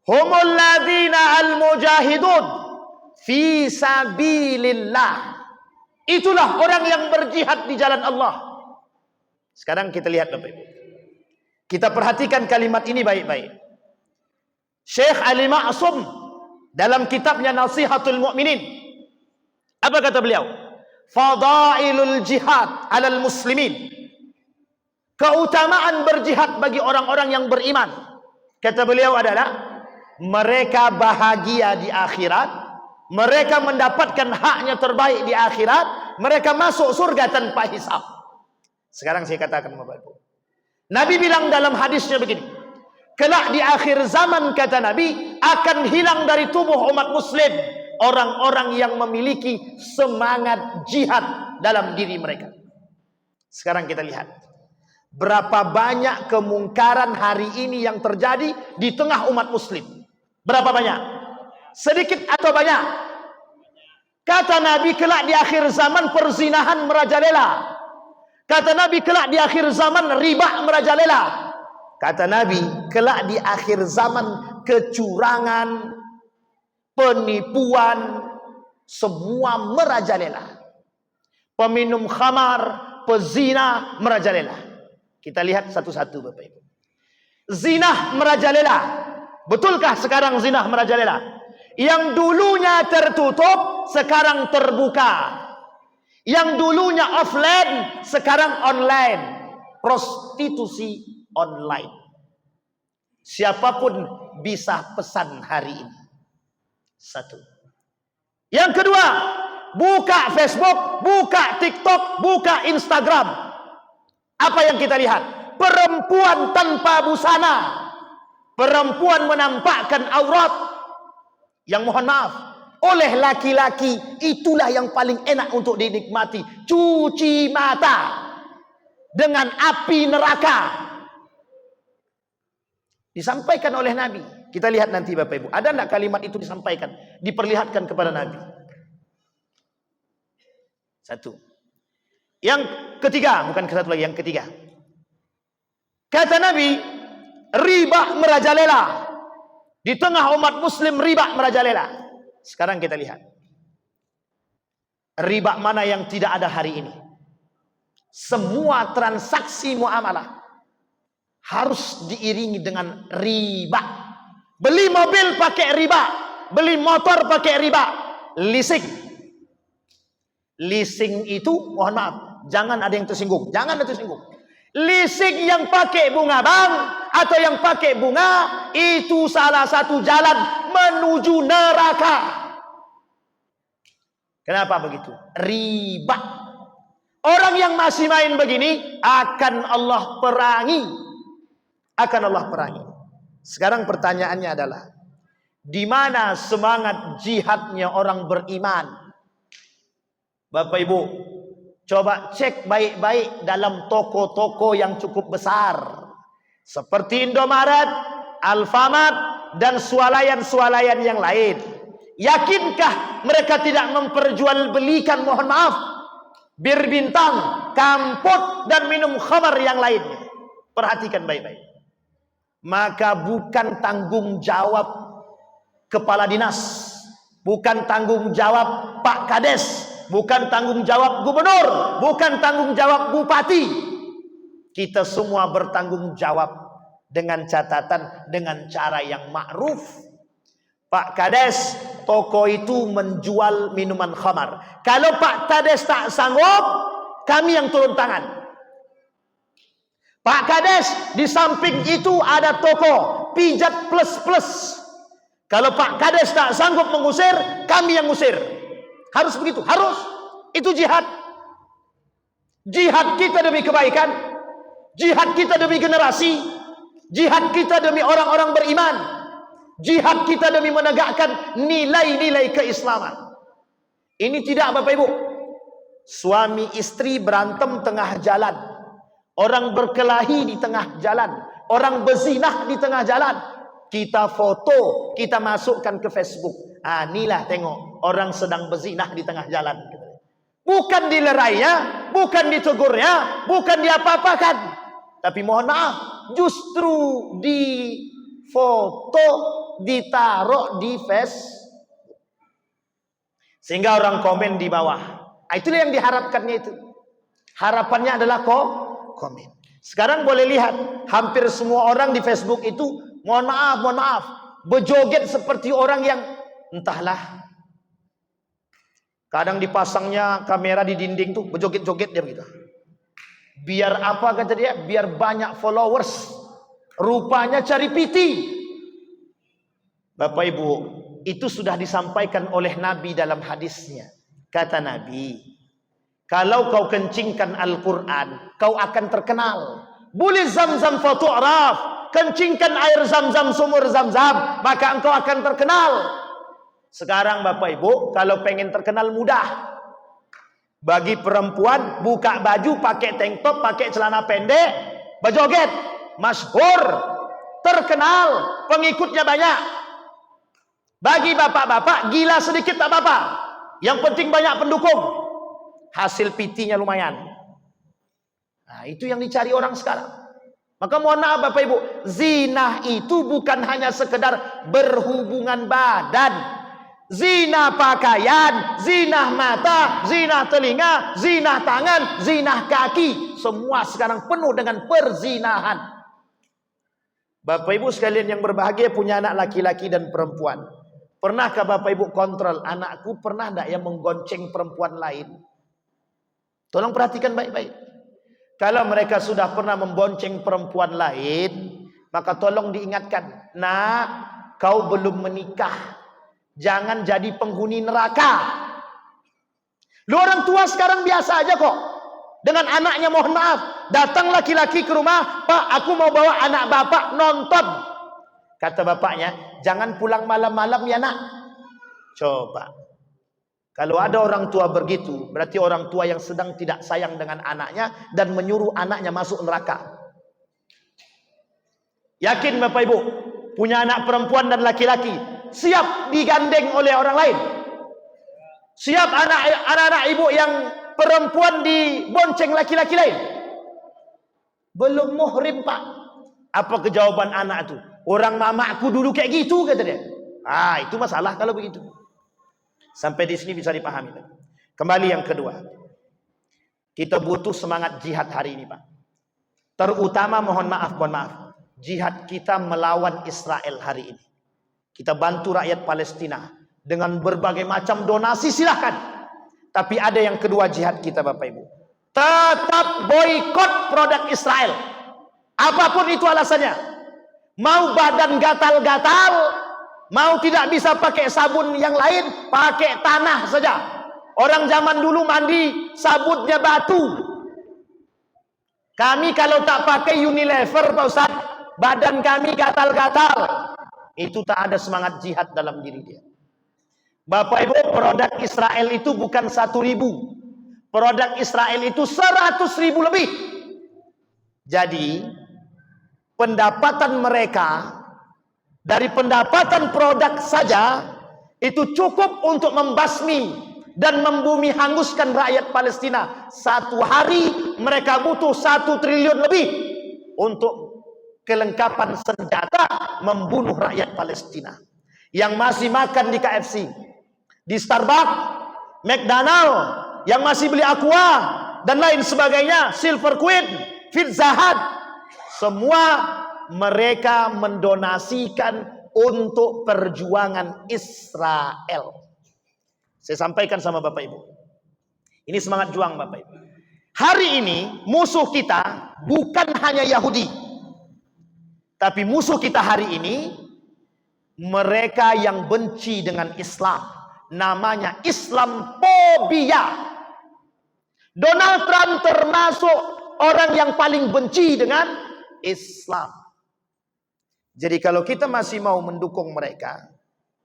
humul ladzina al-mujahidun fi sabilillah. Itulah orang yang berjihad di jalan Allah. Sekarang kita lihat Bapak Ibu. Kita perhatikan kalimat ini baik-baik. Syekh Ali Ma'sum dalam kitabnya Nasihatul Mu'minin, apa kata beliau? Fadailul jihad 'alal muslimin. Keutamaan berjihad bagi orang-orang yang beriman. Kata beliau adalah mereka bahagia di akhirat, mereka mendapatkan haknya terbaik di akhirat, mereka masuk surga tanpa hisab. Sekarang saya katakan Bapak Ibu, Nabi bilang dalam hadisnya begini, kelak di akhir zaman kata Nabi akan hilang dari tubuh umat muslim orang-orang yang memiliki semangat jihad dalam diri mereka. Sekarang kita lihat berapa banyak kemungkaran hari ini yang terjadi di tengah umat muslim. Berapa banyak? Sedikit atau banyak? Kata Nabi, kelak di akhir zaman perzinahan merajalela. Kata Nabi, kelak di akhir zaman riba merajalela. Kata Nabi, kelak di akhir zaman kecurangan, penipuan, semua merajalela. Peminum khamar, pezina merajalela. Kita lihat satu-satu Bapak Ibu. Zina merajalela. Betulkah sekarang zina merajalela? Yang dulunya tertutup, sekarang terbuka. Yang dulunya offline, sekarang online. Prostitusi online. Siapapun bisa pesan hari ini. Satu. Yang kedua, buka Facebook, buka TikTok, buka Instagram. Apa yang kita lihat? Perempuan tanpa busana. Perempuan menampakkan aurat. Yang mohon maaf, oleh laki-laki itulah yang paling enak untuk dinikmati. Cuci mata dengan api neraka. Disampaikan oleh Nabi. Kita lihat nanti Bapak Ibu. Ada enggak kalimat itu disampaikan, diperlihatkan kepada Nabi? Satu. Yang ketiga, bukan satu lagi, yang ketiga. Kata Nabi, riba merajalela. Di tengah umat muslim riba merajalela. Sekarang kita lihat. Riba mana yang tidak ada hari ini? Semua transaksi muamalah harus diiringi dengan riba. Beli mobil pakai riba, beli motor pakai riba, leasing. Leasing itu, mohon maaf, jangan ada yang tersinggung, jangan ada yang tersinggung. Leasing yang pakai bunga bank atau yang pakai bunga itu salah satu jalan menuju neraka. Kenapa begitu? Riba. Orang yang masih main begini akan Allah perangi. Akan Allah perangi. Sekarang pertanyaannya adalah, di mana semangat jihadnya orang beriman? Bapak Ibu, coba cek baik-baik dalam toko-toko yang cukup besar seperti Indomaret, Alfamart, dan swalayan-swalayan yang lain. Yakinkah mereka tidak memperjualbelikan, mohon maaf, bir bintang, kampot, dan minum khamar yang lainnya? Perhatikan baik-baik. Maka bukan tanggung jawab kepala dinas, bukan tanggung jawab Pak Kades, bukan tanggung jawab gubernur, bukan tanggung jawab bupati. Kita semua bertanggung jawab dengan catatan, dengan cara yang ma'ruf. Pak Kades, toko itu menjual minuman khamar. Kalau Pak Kades tak sanggup, kami yang turun tangan. Pak Kades, di samping itu ada toko pijat plus. Kalau Pak Kades tak sanggup mengusir, kami yang ngusir. Harus begitu, harus. Itu jihad. Jihad kita demi kebaikan. Jihad kita demi generasi. Jihad kita demi orang-orang beriman. Jihad kita demi menegakkan nilai-nilai keislaman. Ini tidak Bapak Ibu. Suami istri berantem tengah jalan. Orang berkelahi di tengah jalan. Orang berzinah di tengah jalan. Kita foto, kita masukkan ke Facebook. Ah, inilah tengok, orang sedang berzinah di tengah jalan. Bukan dilerainya, bukan ditegurnya, bukan diapa-apakan. Tapi mohon maaf, justru di foto, ditaruh di Facebook. Sehingga orang komen di bawah. Itulah yang diharapkannya itu. Harapannya adalah komen. Sekarang boleh lihat, hampir semua orang di Facebook itu, mohon maaf, berjoget seperti orang yang entahlah. Kadang dipasangnya kamera di dinding tuh, berjoget-joget dia begitu. Biar apa kata dia? Biar banyak followers. Rupanya cari piti. Bapak Ibu, itu sudah disampaikan oleh Nabi dalam hadisnya. Kata Nabi, kalau kau kencingkan Al-Quran, kau akan terkenal. Boleh zam-zam fatu'raf. Kencingkan air zam-zam, sumur zam-zam, maka engkau akan terkenal. Sekarang Bapak Ibu, kalau pengen terkenal mudah. Bagi perempuan, buka baju, pakai tank top, pakai celana pendek, berjoget, masyhur, terkenal, pengikutnya banyak. Bagi bapak-bapak, gila sedikit tak apa-apa. yang penting banyak pendukung, hasil PT-nya lumayan. Nah, itu yang dicari orang sekarang. Maka mohon maaf Bapak Ibu, zina itu bukan hanya sekedar berhubungan badan. Zina pakaian, zina mata, zina telinga, zina tangan, zina kaki, semua sekarang penuh dengan perzinahan. Bapak Ibu sekalian yang berbahagia, punya anak laki-laki dan perempuan. Pernahkah Bapak Ibu kontrol anakku pernah tidak yang menggonceng perempuan lain? Tolong perhatikan baik-baik. Kalau mereka sudah pernah membonceng perempuan lain, maka tolong diingatkan, nak, kau belum menikah, jangan jadi penghuni neraka. Lu orang tua sekarang biasa aja kok, dengan anaknya mohon maaf, datang laki-laki ke rumah, Pak, aku mau bawa anak bapak nonton. Kata bapaknya, jangan pulang malam-malam ya nak. Coba, kalau ada orang tua begitu, berarti orang tua yang sedang tidak sayang dengan anaknya dan menyuruh anaknya masuk neraka. Yakin Bapak Ibu, punya anak perempuan dan laki-laki, siap digandeng oleh orang lain? Siap anak-anak ibu yang perempuan dibonceng laki-laki lain? Belum muhrim Pak. Apa kejawaban anak itu? Orang mamaku dulu kayak gitu, kata dia. Itu masalah kalau begitu. Sampai di sini bisa dipahami. Kembali yang kedua, kita butuh semangat jihad hari ini Pak. Terutama mohon maaf, jihad kita melawan Israel hari ini. Kita bantu rakyat Palestina dengan berbagai macam donasi, silahkan. Tapi ada yang kedua jihad kita Bapak Ibu, tetap boikot produk Israel. Apapun itu alasannya. Mau badan gatal-gatal, mau tidak bisa pakai sabun yang lain, pakai tanah saja. Orang zaman dulu mandi sabunnya batu. Kami kalau tak pakai Unilever Pak Ustaz, badan kami gatal-gatal. Itu tak ada semangat jihad dalam diri dia. Bapak Ibu, produk Israel itu bukan 1.000. Produk Israel itu 100.000 lebih. Jadi pendapatan mereka dari pendapatan produk saja itu cukup untuk membasmi dan membumi hanguskan rakyat Palestina. Satu hari mereka butuh 1 triliun lebih untuk kelengkapan senjata membunuh rakyat Palestina. Yang masih makan di KFC, di Starbucks, McDonald, yang masih beli Aqua dan lain sebagainya, Silver Queen, Pizza Hut, semua mereka mendonasikan untuk perjuangan Israel. Saya sampaikan sama Bapak Ibu, ini semangat juang Bapak Ibu. Hari ini musuh kita bukan hanya Yahudi, tapi musuh kita hari ini mereka yang benci dengan Islam. Namanya Islamophobia. Donald Trump termasuk orang yang paling benci dengan Islam. Jadi kalau kita masih mau mendukung mereka,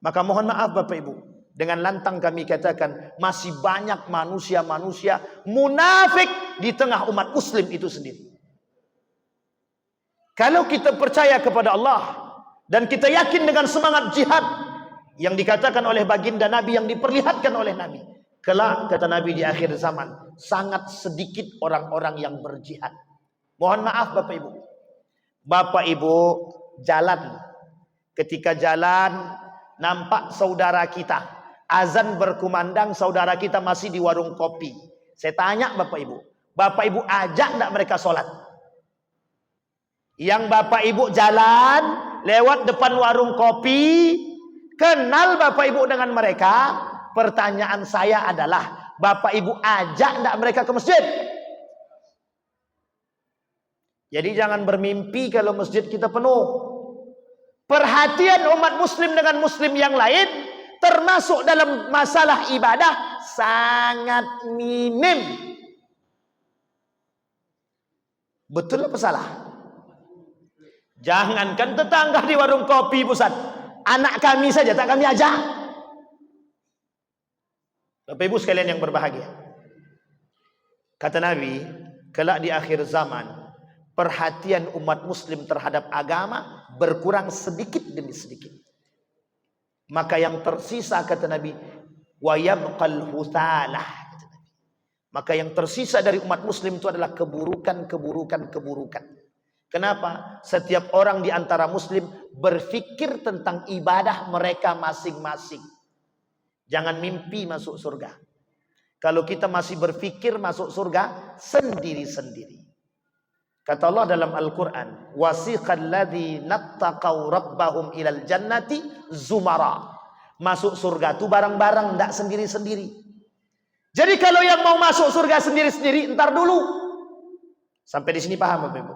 maka mohon maaf Bapak Ibu, dengan lantang kami katakan, masih banyak manusia-manusia munafik di tengah umat muslim itu sendiri. Kalau kita percaya kepada Allah dan kita yakin dengan semangat jihad yang dikatakan oleh baginda Nabi, yang diperlihatkan oleh Nabi, kelak kata Nabi di akhir zaman sangat sedikit orang-orang yang berjihad. Mohon maaf Bapak Ibu. Bapak Ibu jalan, ketika jalan nampak saudara kita, azan berkumandang, saudara kita masih di warung kopi. Saya tanya Bapak Ibu ajak enggak mereka sholat? Yang Bapak Ibu jalan lewat depan warung kopi, kenal Bapak Ibu dengan mereka, pertanyaan saya adalah, Bapak Ibu ajak enggak mereka ke masjid? Jadi jangan bermimpi kalau masjid kita penuh. Perhatian umat muslim dengan muslim yang lain, termasuk dalam masalah ibadah, sangat minim. Betul apa salah? Jangankan tetangga di warung kopi pusat, anak kami saja tak kami ajak. Bapak Ibu sekalian yang berbahagia, kata Nabi, kelak di akhir zaman, perhatian umat muslim terhadap agama berkurang sedikit demi sedikit. Maka yang tersisa kata Nabi, wa yabqal huthalah. Maka yang tersisa dari umat muslim itu adalah keburukan. Kenapa? Setiap orang di antara muslim berfikir tentang ibadah mereka masing-masing. Jangan mimpi masuk surga. Kalau kita masih berfikir masuk surga sendiri-sendiri. Kata Allah dalam Al-Quran, wasiqal ladzina taqaw rabbahum ilal jannati zumara. Masuk surga itu bareng-bareng, tidak sendiri-sendiri. Jadi kalau yang mau masuk surga sendiri-sendiri, entar dulu. Sampai di sini paham Bapak Ibu?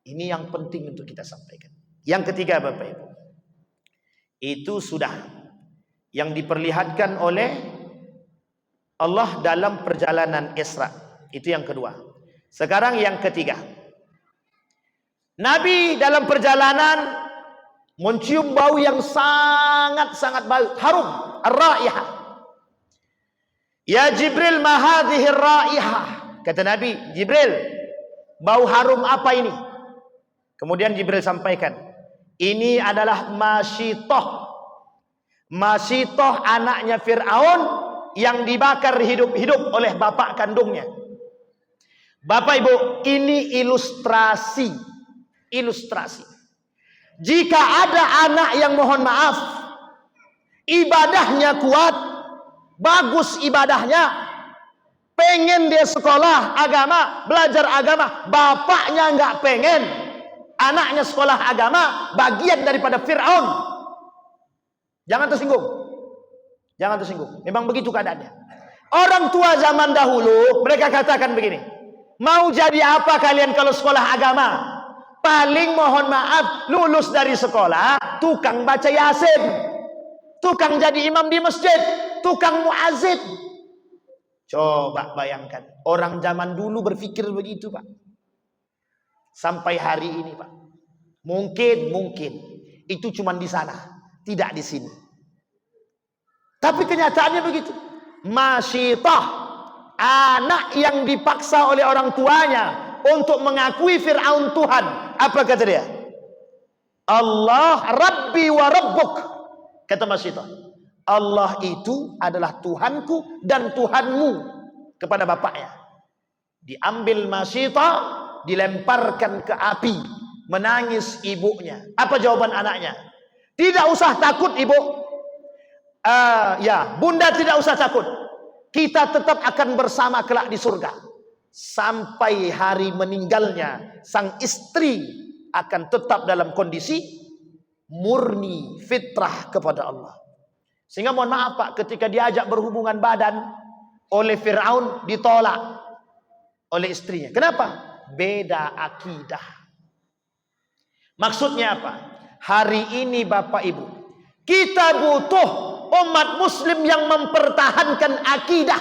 Ini yang penting untuk kita sampaikan. Yang ketiga Bapak Ibu, itu sudah yang diperlihatkan oleh Allah dalam perjalanan Isra. Itu yang kedua. Sekarang yang ketiga, Nabi dalam perjalanan mencium bau yang sangat-sangat harum, ar-raihah. Ya Jibril, ma hadhihi ar-raihah. Kata Nabi, Jibril, bau harum apa ini? Kemudian Jibril sampaikan, ini adalah Masyitoh. Masyitoh anaknya Fir'aun yang dibakar hidup-hidup oleh bapak kandungnya. Bapak Ibu, ini ilustrasi. Jika ada anak yang mohon maaf, ibadahnya kuat, bagus ibadahnya, pengen dia sekolah agama, belajar agama, bapaknya nggak pengen anaknya sekolah agama, bagian daripada Fir'aun. Jangan tersinggung. Memang begitu keadaannya. Orang tua zaman dahulu mereka katakan begini, mau jadi apa kalian kalau sekolah agama? Paling mohon maaf lulus dari sekolah tukang baca Yasin, tukang jadi imam di masjid, tukang muazzin. Coba bayangkan, orang zaman dulu berpikir begitu Pak. Sampai hari ini Pak, mungkin itu cuma di sana, tidak di sini. Tapi kenyataannya begitu. Masyitah, anak yang dipaksa oleh orang tuanya untuk mengakui Fir'aun Tuhan. Apa kata dia? Allah Rabbi wa Rabbuk. Kata Masyitah, Allah itu adalah Tuhanku dan Tuhanmu, kepada bapaknya. Diambil Masyitah, dilemparkan ke api, menangis ibunya. Apa jawaban anaknya? Tidak usah takut ibu, ya bunda, tidak usah takut, kita tetap akan bersama kelak di surga. Sampai hari meninggalnya sang istri akan tetap dalam kondisi murni fitrah kepada Allah. Sehingga mohon maaf Pak, ketika diajak berhubungan badan oleh Fir'aun ditolak oleh istrinya. Kenapa? Beda akidah. Maksudnya apa? Hari ini Bapak Ibu, kita butuh umat muslim yang mempertahankan akidah.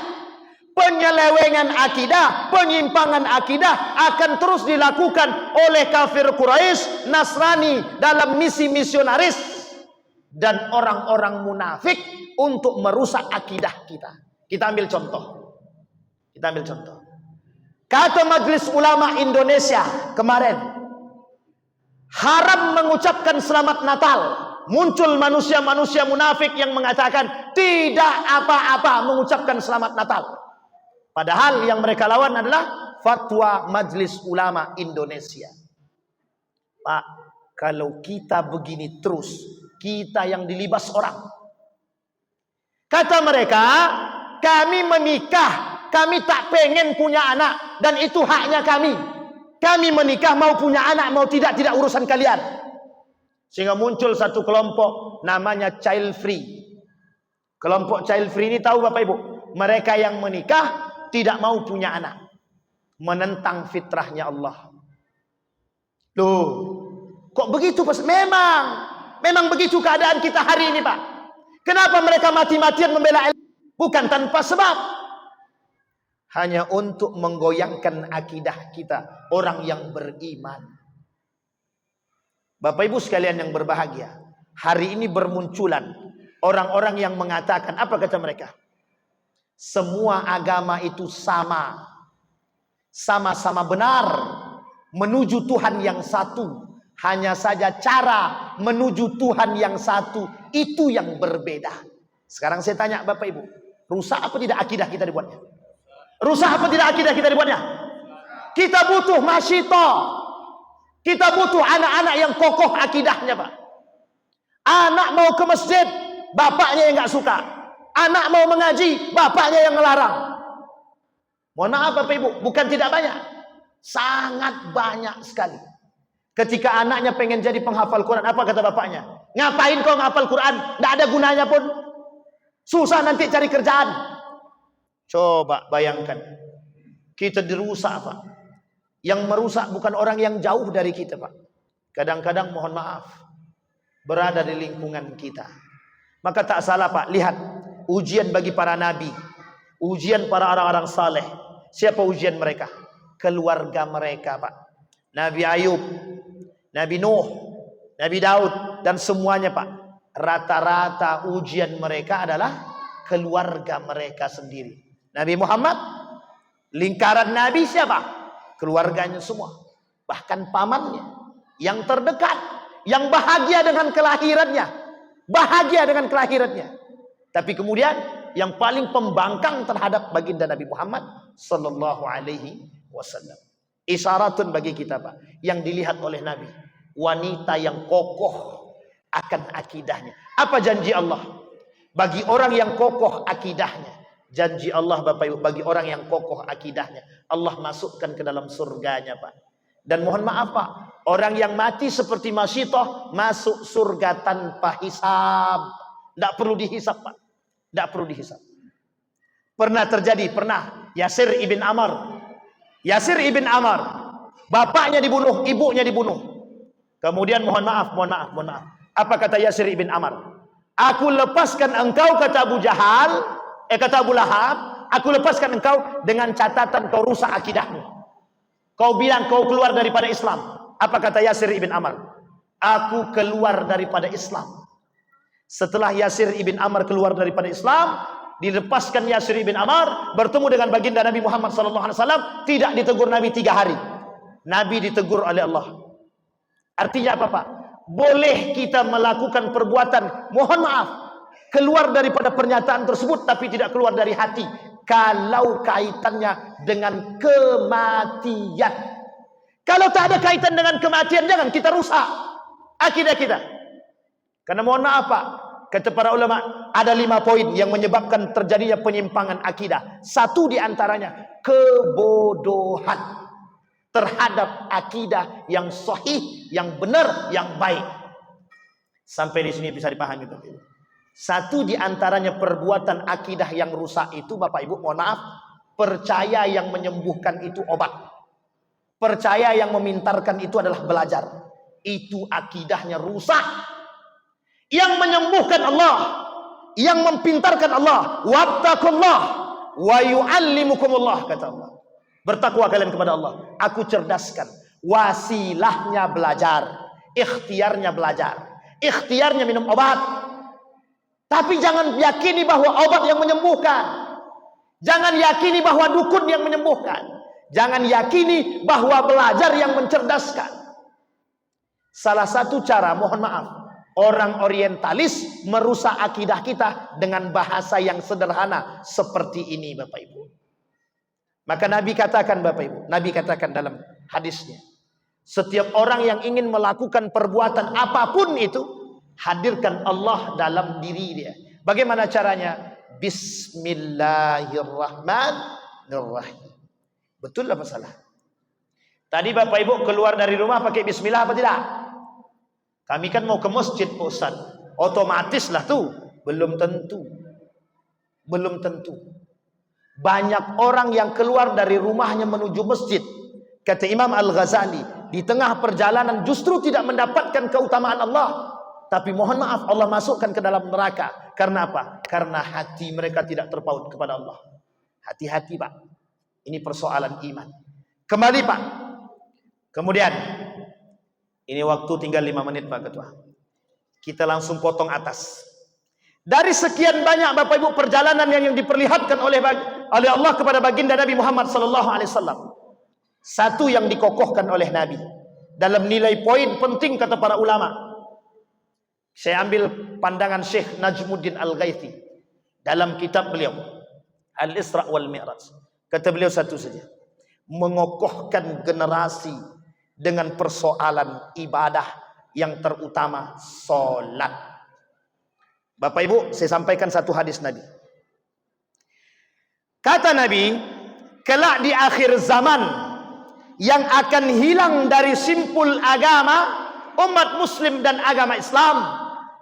Penyelewengan akidah, penyimpangan akidah akan terus dilakukan oleh kafir Quraisy, Nasrani dalam misi misionaris, dan orang-orang munafik untuk merusak akidah kita. Kita ambil contoh. Kata Majelis Ulama Indonesia kemarin, haram mengucapkan selamat Natal. Muncul manusia-manusia munafik yang mengatakan tidak apa-apa mengucapkan selamat Natal. Padahal yang mereka lawan adalah fatwa Majelis Ulama Indonesia. Pak, kalau kita begini terus, kita yang dilibas orang. Kata mereka, kami menikah, kami tak pengen punya anak, dan itu haknya kami. Kami menikah mau punya anak, mau tidak urusan kalian. Sehingga muncul satu kelompok namanya child free. Kelompok child free ini tahu Bapak Ibu, mereka yang menikah tidak mau punya anak, menentang fitrahnya Allah. Loh, kok begitu Pak? Memang begitu keadaan kita hari ini Pak. Kenapa mereka mati-matian membela ilmu? Bukan tanpa sebab. Hanya untuk menggoyangkan akidah kita, orang yang beriman. Bapak Ibu sekalian yang berbahagia, hari ini bermunculan orang-orang yang mengatakan, apa kata mereka? Semua agama itu sama-sama benar menuju Tuhan yang satu. Hanya saja cara menuju Tuhan yang satu itu yang berbeda. Sekarang saya tanya Bapak Ibu, rusak apa tidak akidah kita dibuatnya? Rusak apa tidak akidah kita dibuatnya? Kita butuh masyito. Kita butuh anak-anak yang kokoh akidahnya, Pak. Anak mau ke masjid, bapaknya yang nggak suka. Anak mau mengaji, bapaknya yang ngelarang. Mohon maaf Bapak Ibu, bukan tidak banyak. Sangat banyak sekali. Ketika anaknya pengen jadi penghafal Quran, apa kata bapaknya? Ngapain kau ngapal Quran? Nggak ada gunanya pun. Susah nanti cari kerjaan. Coba bayangkan. Kita dirusak, Pak. Yang merusak bukan orang yang jauh dari kita, Pak. Kadang-kadang mohon maaf, berada di lingkungan kita. Maka tak salah, Pak. Lihat, ujian bagi para nabi, ujian para orang-orang saleh. Siapa ujian mereka? Keluarga mereka, Pak. Nabi Ayub, Nabi Nuh, Nabi Daud, dan semuanya, Pak. Rata-rata ujian mereka adalah keluarga mereka sendiri. Nabi Muhammad, lingkaran Nabi siapa? Keluarganya semua. Bahkan pamannya, yang terdekat, yang bahagia dengan kelahirannya. Bahagia dengan kelahirannya. Tapi kemudian, yang paling pembangkang terhadap baginda Nabi Muhammad sallallahu alaihi wasallam. Isyaratun bagi kita, Pak, yang dilihat oleh Nabi, wanita yang kokoh akan akidahnya. Apa janji Allah bagi orang yang kokoh akidahnya? Janji Allah Bapak Ibu, bagi orang yang kokoh akidahnya, Allah masukkan ke dalam surganya, Pak. Dan mohon maaf, Pak, orang yang mati seperti Masyitoh masuk surga tanpa hisab. Tidak perlu dihisab, Pak. Tidak perlu dihisab. Pernah terjadi, pernah. Yasir ibn Ammar. Yasir ibn Ammar. Bapaknya dibunuh, ibunya dibunuh. Kemudian mohon maaf. Apa kata Yasir ibn Ammar? Aku lepaskan engkau, kata Abu Jahal, kata Abu Lahab, aku lepaskan engkau dengan catatan kau rusak akidahmu. Kau bilang kau keluar daripada Islam. Apa kata Yasir ibn Ammar? Aku keluar daripada Islam. Setelah Yasir ibn Ammar keluar daripada Islam, dilepaskan Yasir ibn Ammar, bertemu dengan baginda Nabi Muhammad SAW. Tidak ditegur Nabi 3 hari. Nabi ditegur oleh Allah. Artinya apa, Pak? Boleh kita melakukan perbuatan, mohon maaf, keluar daripada pernyataan tersebut, tapi tidak keluar dari hati, kalau kaitannya dengan kematian. Kalau tak ada kaitan dengan kematian, jangan kita rusak akidah kita. Karena mohon maaf, Pak, kata para ulama, ada 5 poin yang menyebabkan terjadinya penyimpangan akidah. Satu di antaranya kebodohan terhadap akidah yang sahih, yang benar, yang baik. Sampai di sini bisa dipahami, Bapak Ibu. Satu di antaranya perbuatan akidah yang rusak itu, Bapak Ibu, mohon maaf, percaya yang menyembuhkan itu obat. Percaya yang memintarkan itu adalah belajar. Itu akidahnya rusak. Yang menyembuhkan Allah, yang mempintarkan Allah, wattaqullah wa yu'allimukumullah, kata Allah. Bertakwa kalian kepada Allah. Aku cerdaskan. Wasilahnya belajar, ikhtiarnya belajar, ikhtiarnya minum obat. Tapi jangan yakini bahwa obat yang menyembuhkan. Jangan yakini bahwa dukun yang menyembuhkan. Jangan yakini bahwa belajar yang mencerdaskan. Salah satu cara, mohon maaf, orang orientalis merusak akidah kita dengan bahasa yang sederhana seperti ini, Bapak Ibu. Maka Nabi katakan, Bapak Ibu, Nabi katakan dalam hadisnya, setiap orang yang ingin melakukan perbuatan apapun itu, hadirkan Allah dalam diri dia. Bagaimana caranya? Bismillahirrahmanirrahim. Betul apa salah? Tadi Bapak Ibu keluar dari rumah pakai bismillah apa tidak? Kami kan mau ke masjid, Pak Ustaz. Otomatis lah tuh. Belum tentu. Belum tentu. Banyak orang yang keluar dari rumahnya menuju masjid. Kata Imam Al-Ghazali, di tengah perjalanan justru tidak mendapatkan keutamaan Allah. Tapi mohon maaf, Allah masukkan ke dalam neraka. Karena apa? Karena hati mereka tidak terpaut kepada Allah. Hati-hati, Pak. Ini persoalan iman. Kembali, Pak. Kemudian, ini waktu tinggal 5 menit, Pak Ketua. Kita langsung potong atas. Dari sekian banyak, Bapak Ibu, perjalanan yang diperlihatkan oleh Allah kepada baginda Nabi Muhammad SAW. Satu yang dikokohkan oleh Nabi. Dalam nilai poin penting, kata para ulama. Saya ambil pandangan Syekh Najmuddin Al-Ghaithi. dalam kitab beliau Al-Isra wal Mi'raj, kata beliau satu saja, mengokohkan generasi dengan persoalan ibadah yang terutama solat. Bapak Ibu, saya sampaikan satu hadis Nabi. Kata Nabi, kelak di akhir zaman yang akan hilang dari simpul agama umat muslim dan agama Islam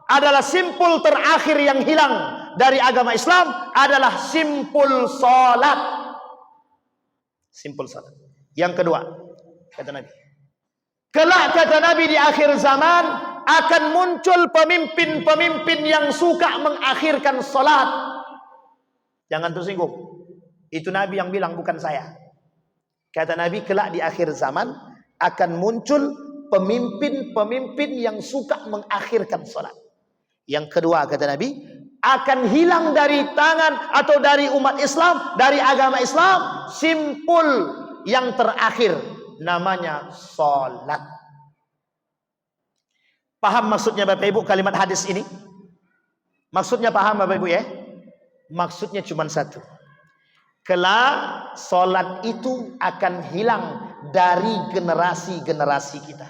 adalah simpul terakhir yang hilang dari agama Islam adalah simpul salat. Simpul salat. Yang kedua, kata Nabi, kelak kata Nabi di akhir zaman akan muncul pemimpin-pemimpin yang suka mengakhirkan salat. Jangan tersinggung. Itu Nabi yang bilang, bukan saya. Kata Nabi, kelak di akhir zaman akan muncul pemimpin-pemimpin yang suka mengakhirkan salat. Yang kedua kata Nabi, akan hilang dari tangan atau dari umat Islam, dari agama Islam, simpul yang terakhir namanya salat. Paham maksudnya Bapak Ibu kalimat hadis ini? Maksudnya paham Bapak Ibu ya? Maksudnya cuma satu. Kelak salat itu akan hilang dari generasi-generasi kita.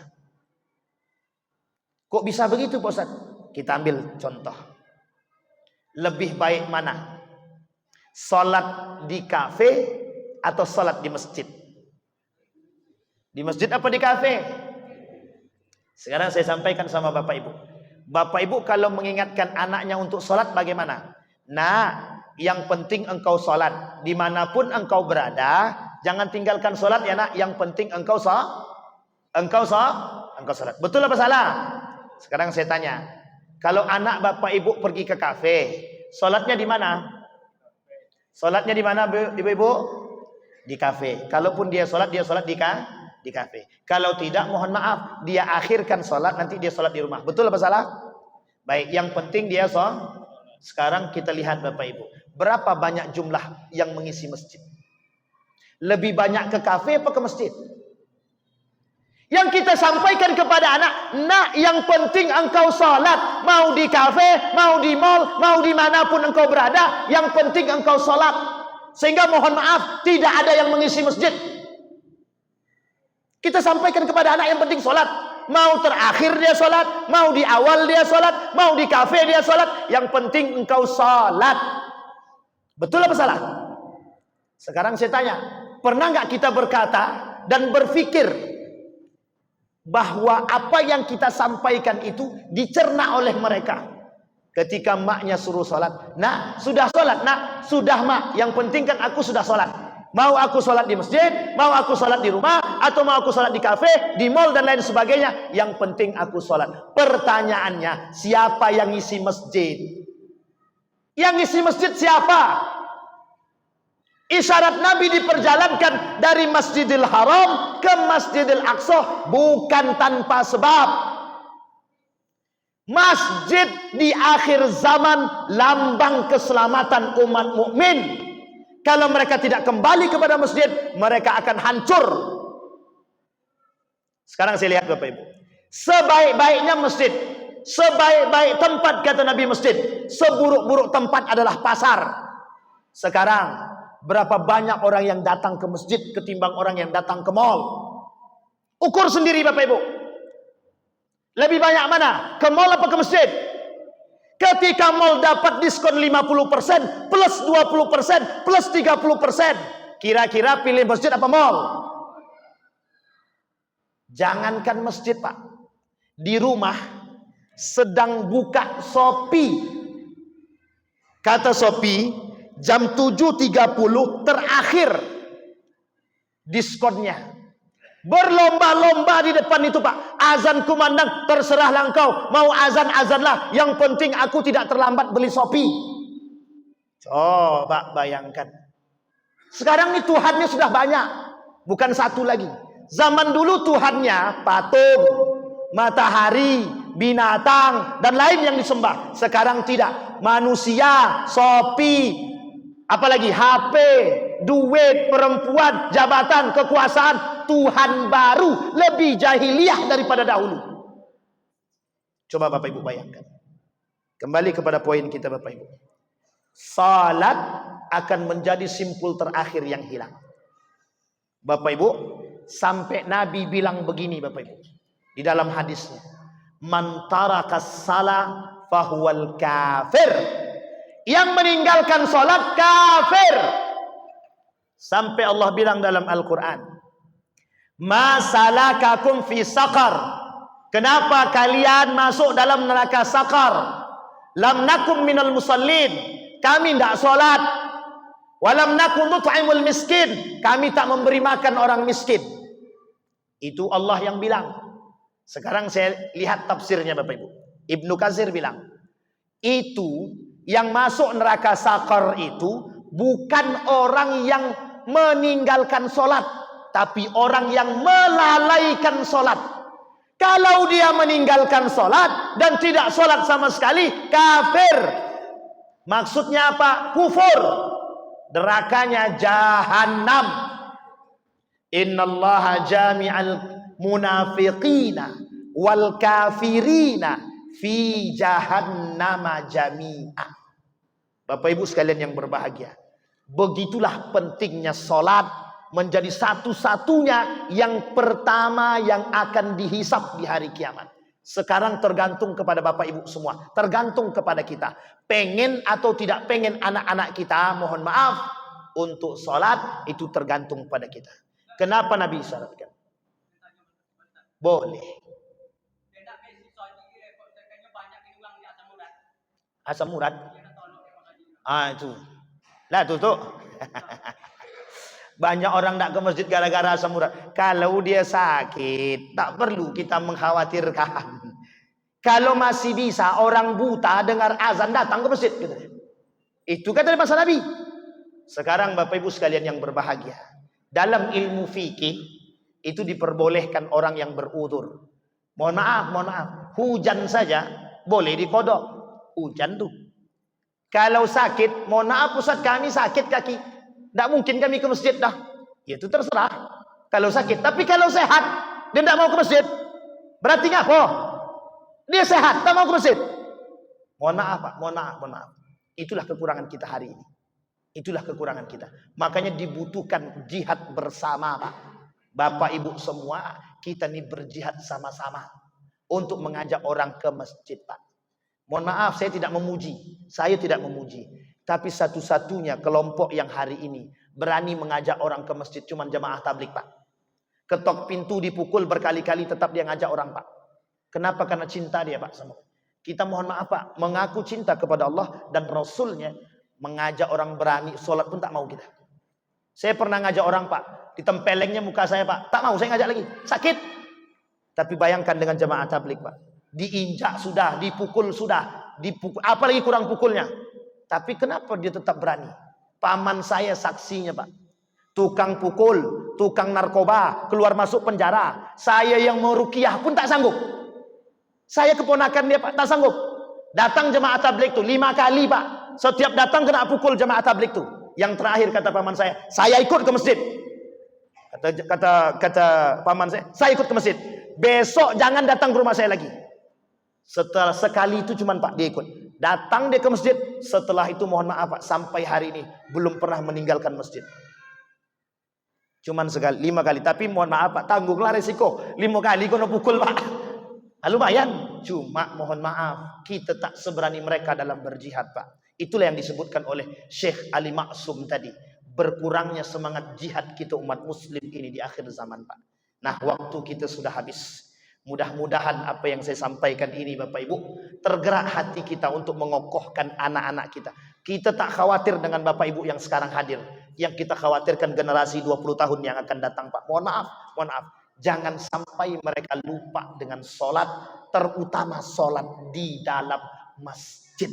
Kok bisa begitu Pak Ustaz? Kita ambil contoh. Lebih baik mana? Salat di kafe atau salat di masjid? Di masjid apa di kafe? Sekarang saya sampaikan sama Bapak Ibu. Bapak Ibu kalau mengingatkan anaknya untuk salat bagaimana? Nah, yang penting engkau salat. Dimanapun engkau berada, jangan tinggalkan salat ya nak. Yang penting engkau salat. Betul apa salah? Sekarang saya tanya, kalau anak Bapak Ibu pergi ke kafe, salatnya di mana? Salatnya di mana Ibu-ibu? Di kafe. Kalaupun dia salat di kafe. Kalau tidak, mohon maaf, dia akhirkan salat, nanti dia salat di rumah. Betul apa salah? Baik, yang penting dia salat. Sekarang kita lihat Bapak Ibu, berapa banyak jumlah yang mengisi masjid? Lebih banyak ke kafe apa ke masjid? Yang kita sampaikan kepada anak, nak, yang penting engkau salat. Mau di kafe, mau di mall, mau dimanapun engkau berada, yang penting engkau salat. Sehingga mohon maaf, tidak ada yang mengisi masjid. Kita sampaikan kepada anak yang penting salat. Mau terakhir dia salat, mau di awal dia salat, mau di kafe dia salat, yang penting engkau salat. Betul apa salah? Sekarang saya tanya, pernah nggak kita berkata dan berpikir bahwa apa yang kita sampaikan itu dicerna oleh mereka? Ketika maknya suruh salat, nak sudah salat, nak sudah mak, yang penting kan aku sudah salat. Mau aku salat di masjid, mau aku salat di rumah, atau mau aku salat di kafe, di mall dan lain sebagainya, yang penting aku salat. Pertanyaannya, siapa yang isi masjid? Yang isi masjid siapa? Isyarat Nabi diperjalankan dari Masjidil Haram ke Masjidil Aqsa bukan tanpa sebab. Masjid di akhir zaman lambang keselamatan umat mukmin. Kalau mereka tidak kembali kepada masjid, mereka akan hancur. Sekarang saya lihat Bapak Ibu, sebaik-baiknya masjid, sebaik-baik tempat kata Nabi masjid, seburuk-buruk tempat adalah pasar. Sekarang berapa banyak orang yang datang ke masjid ketimbang orang yang datang ke mall? Ukur sendiri Bapak Ibu. Lebih banyak mana? Ke mall apa ke masjid? Ketika mall dapat diskon 50%, plus 20%, plus 30%, kira-kira pilih masjid apa mall? Jangankan masjid Pak, di rumah sedang buka Shopee. Kata Shopee, jam 7.30 terakhir diskonnya. Berlomba-lomba di depan itu Pak. Azan kumandang, terserahlah engkau. Mau azan-azanlah. Yang penting aku tidak terlambat beli Shopee. Coba bayangkan. Sekarang ini Tuhannya sudah banyak. Bukan satu lagi. Zaman dulu Tuhannya patung, matahari, binatang, dan lain yang disembah. Sekarang tidak. Manusia, Shopee, apalagi HP, duit, perempuan, jabatan, kekuasaan. Tuhan baru, lebih jahiliyah daripada dahulu. Coba Bapak Ibu bayangkan. Kembali kepada poin kita Bapak Ibu. salat akan menjadi simpul terakhir yang hilang. Bapak Ibu, sampai Nabi bilang begini Bapak Ibu, di dalam hadisnya, man tarakas salah fahuwal kafir. Yang meninggalkan salat kafir. Sampai Allah bilang dalam Al-Quran, ma salakakum fi saqar. Kenapa kalian masuk dalam neraka saqar? Lam nakum minal musallin. Kami tidak solat. Walam nakum nut'imul miskin. Kami tak memberi makan orang miskin. Itu Allah yang bilang. Sekarang saya lihat tafsirnya Bapak Ibu. Ibnu Katsir bilang, itu yang masuk neraka saqar itu bukan orang yang meninggalkan solat, tapi orang yang melalaikan solat. Kalau dia meninggalkan solat dan tidak solat sama sekali, kafir. Maksudnya apa? Kufur. Nerakanya jahannam. Innallaha jami'al munafiqina wal kafirina fi jahannama jami'ah. Bapak Ibu sekalian yang berbahagia, begitulah pentingnya solat menjadi satu-satunya yang pertama yang akan dihisap di hari kiamat. Sekarang tergantung kepada Bapak Ibu semua, tergantung kepada kita. Pengen atau tidak pengen anak-anak kita, mohon maaf, untuk solat itu tergantung pada kita. Kenapa Nabi syaratkan? Boleh. Asam urat. Itu. Lah tutup. Banyak orang tak ke masjid gara-gara asam urat. Kalau dia sakit, tak perlu kita mengkhawatirkan. Kalau masih bisa orang buta dengar azan datang ke masjid. Gitu. Itu kan dari masa Nabi. Sekarang Bapak Ibu sekalian yang berbahagia, dalam ilmu fikih itu diperbolehkan orang yang berudzur. Mohon maaf, hujan saja boleh dikodok. Hujan tuh. Kalau sakit, mohon maaf Ustaz, kami sakit kaki, tidak mungkin kami ke masjid dah. Ya itu terserah. Kalau sakit, tapi kalau sehat, dia tidak mau ke masjid. Berarti ngapa? Dia sehat, tak mau ke masjid. Mohon maaf Pak, mohon maaf. Itulah kekurangan kita hari ini. Itulah kekurangan kita. Makanya dibutuhkan jihad bersama Pak. Bapak Ibu semua, kita ini berjihad sama-sama untuk mengajak orang ke masjid Pak. Mohon maaf, saya tidak memuji. Tapi satu-satunya kelompok yang hari ini berani mengajak orang ke masjid cuma jamaah tabligh Pak. Ketok pintu dipukul berkali-kali tetap dia ngajak orang Pak. Kenapa? Karena cinta dia Pak sama kita. Mohon maaf Pak, mengaku cinta kepada Allah dan Rasulnya, mengajak orang berani sholat pun tak mau kita. Saya pernah ngajak orang Pak, ditempelengnya muka saya Pak, tak mau saya ngajak lagi, sakit. Tapi bayangkan dengan jamaah tabligh Pak, diinjak sudah, dipukul sudah, apalagi kurang pukulnya. Tapi kenapa dia tetap berani? Paman saya saksinya Pak, tukang pukul, tukang narkoba, keluar masuk penjara. Saya yang mau ruqyah pun tak sanggup. Saya keponakan dia Pak, tak sanggup. Datang jemaah tabligh tuh 5 kali Pak, setiap datang kena pukul jemaah tabligh tuh. Yang terakhir kata paman saya ikut ke masjid. Kata paman saya ikut ke masjid. Besok jangan datang ke rumah saya lagi. Setelah sekali itu cuman Pak dia ikut. Datang dia ke masjid. Setelah itu mohon maaf Pak, sampai hari ini belum pernah meninggalkan masjid. Cuman 5 kali. Tapi mohon maaf Pak, tanggunglah resiko. 5 kali kena pukul Pak. Lumayan. Cuma mohon maaf, kita tak seberani mereka dalam berjihad Pak. Itulah yang disebutkan oleh Syekh Ali Maksum tadi. Berkurangnya semangat jihad kita umat muslim ini di akhir zaman Pak. Nah, waktu kita sudah habis. Mudah-mudahan apa yang saya sampaikan ini Bapak Ibu tergerak hati kita untuk mengokohkan anak-anak kita. Kita tak khawatir dengan Bapak Ibu yang sekarang hadir. Yang kita khawatirkan generasi 20 tahun yang akan datang Pak. Mohon maaf. Jangan sampai mereka lupa dengan sholat, terutama sholat di dalam masjid.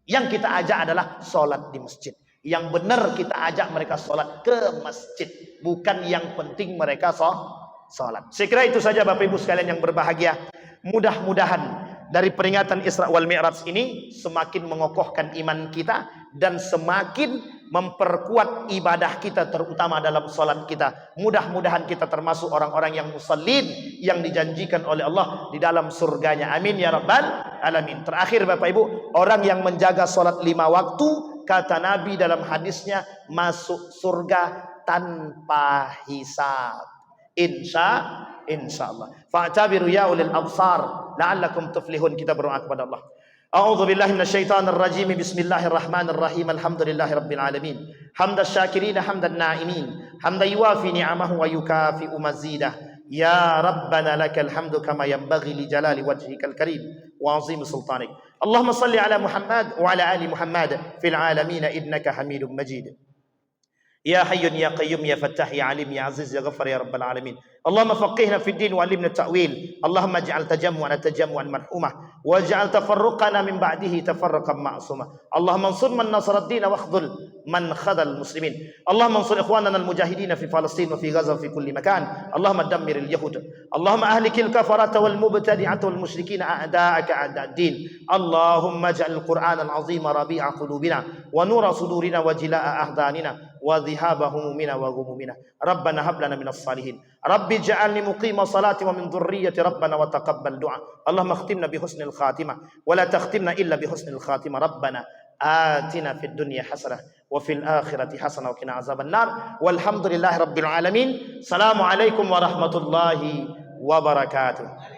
Yang kita ajak adalah sholat di masjid. Yang benar kita ajak mereka sholat ke masjid. Bukan yang penting mereka sholat. Saya kira itu saja Bapak Ibu sekalian yang berbahagia. Mudah-mudahan dari peringatan Isra wal Mi'raj ini semakin mengokohkan iman kita dan semakin memperkuat ibadah kita, terutama dalam sholat kita. Mudah-mudahan kita termasuk orang-orang yang musallin yang dijanjikan oleh Allah di dalam surganya. Amin ya rabbal alamin. Terakhir Bapak Ibu, orang yang menjaga sholat 5 waktu kata Nabi dalam hadisnya, masuk surga tanpa hisab. Insyaallah. Fa'tabiru ya ulil absar la'allakum tuflihun. Kita berdoa kepada Allah. A'udzu billahi minasyaitonir rajim. Bismillahirrahmanirrahim. Alhamdulillahirabbil alamin. Hamdasy syakirin hamdan na'imin. Hamdan yuwafi ni'amahu wa yukafi'u mazidah. Ya Rabbana lakal hamdu kama yanbaghi li jalali wajhikal karim wa 'azimi sultanik. Allahumma salli ala Muhammad wa ala ali Muhammad fil alamin innaka Hamidum Majid. Ya Hayyun ya Qayyum ya Fattah ya Alim ya Aziz ya Ghaffar ya Rabbal Alamin. Allahumma faqihna fid din wa 'allimna ta'wil. Allahumma ij'al tajammu'ana tajammu'an marhumah waj'al tafarruqana min ba'dihi tafarruqan ma'sumah. Allahumma ansur man nasara ad-din wa akhdhul man khadha al-muslimin. Allahumma ansur ikhwanana al-mujahidin fi Palestin wa fi Gaza wa fi kulli makan. Allahumma dammir al-yahud. Allahumma ahlikil kafarata wal mubtadi'ata wal musyrikin a'da'aka a'da'ad-din. Allahumma ij'al al-Qur'an al-'azima rabi'a qulubina wa nura sudurina wa jila'a ahdanina wa dhihaba humumina wa ghumumina. Rabbana hab lana minas salihin. Rabbi ij'alni muqima salati wa min dhurriyyati rabbana wa taqabbal du'a. Allahumma khtimna bi husnil khatimah wa la takhtimna illa bi husnil khatimah. Rabbana atina fid dunya hasanah wa fil akhirati hasanah wa qina azaban nar. Walhamdulillahi rabbil alamin. Assalamu alaikum warahmatullahi wabarakatuh.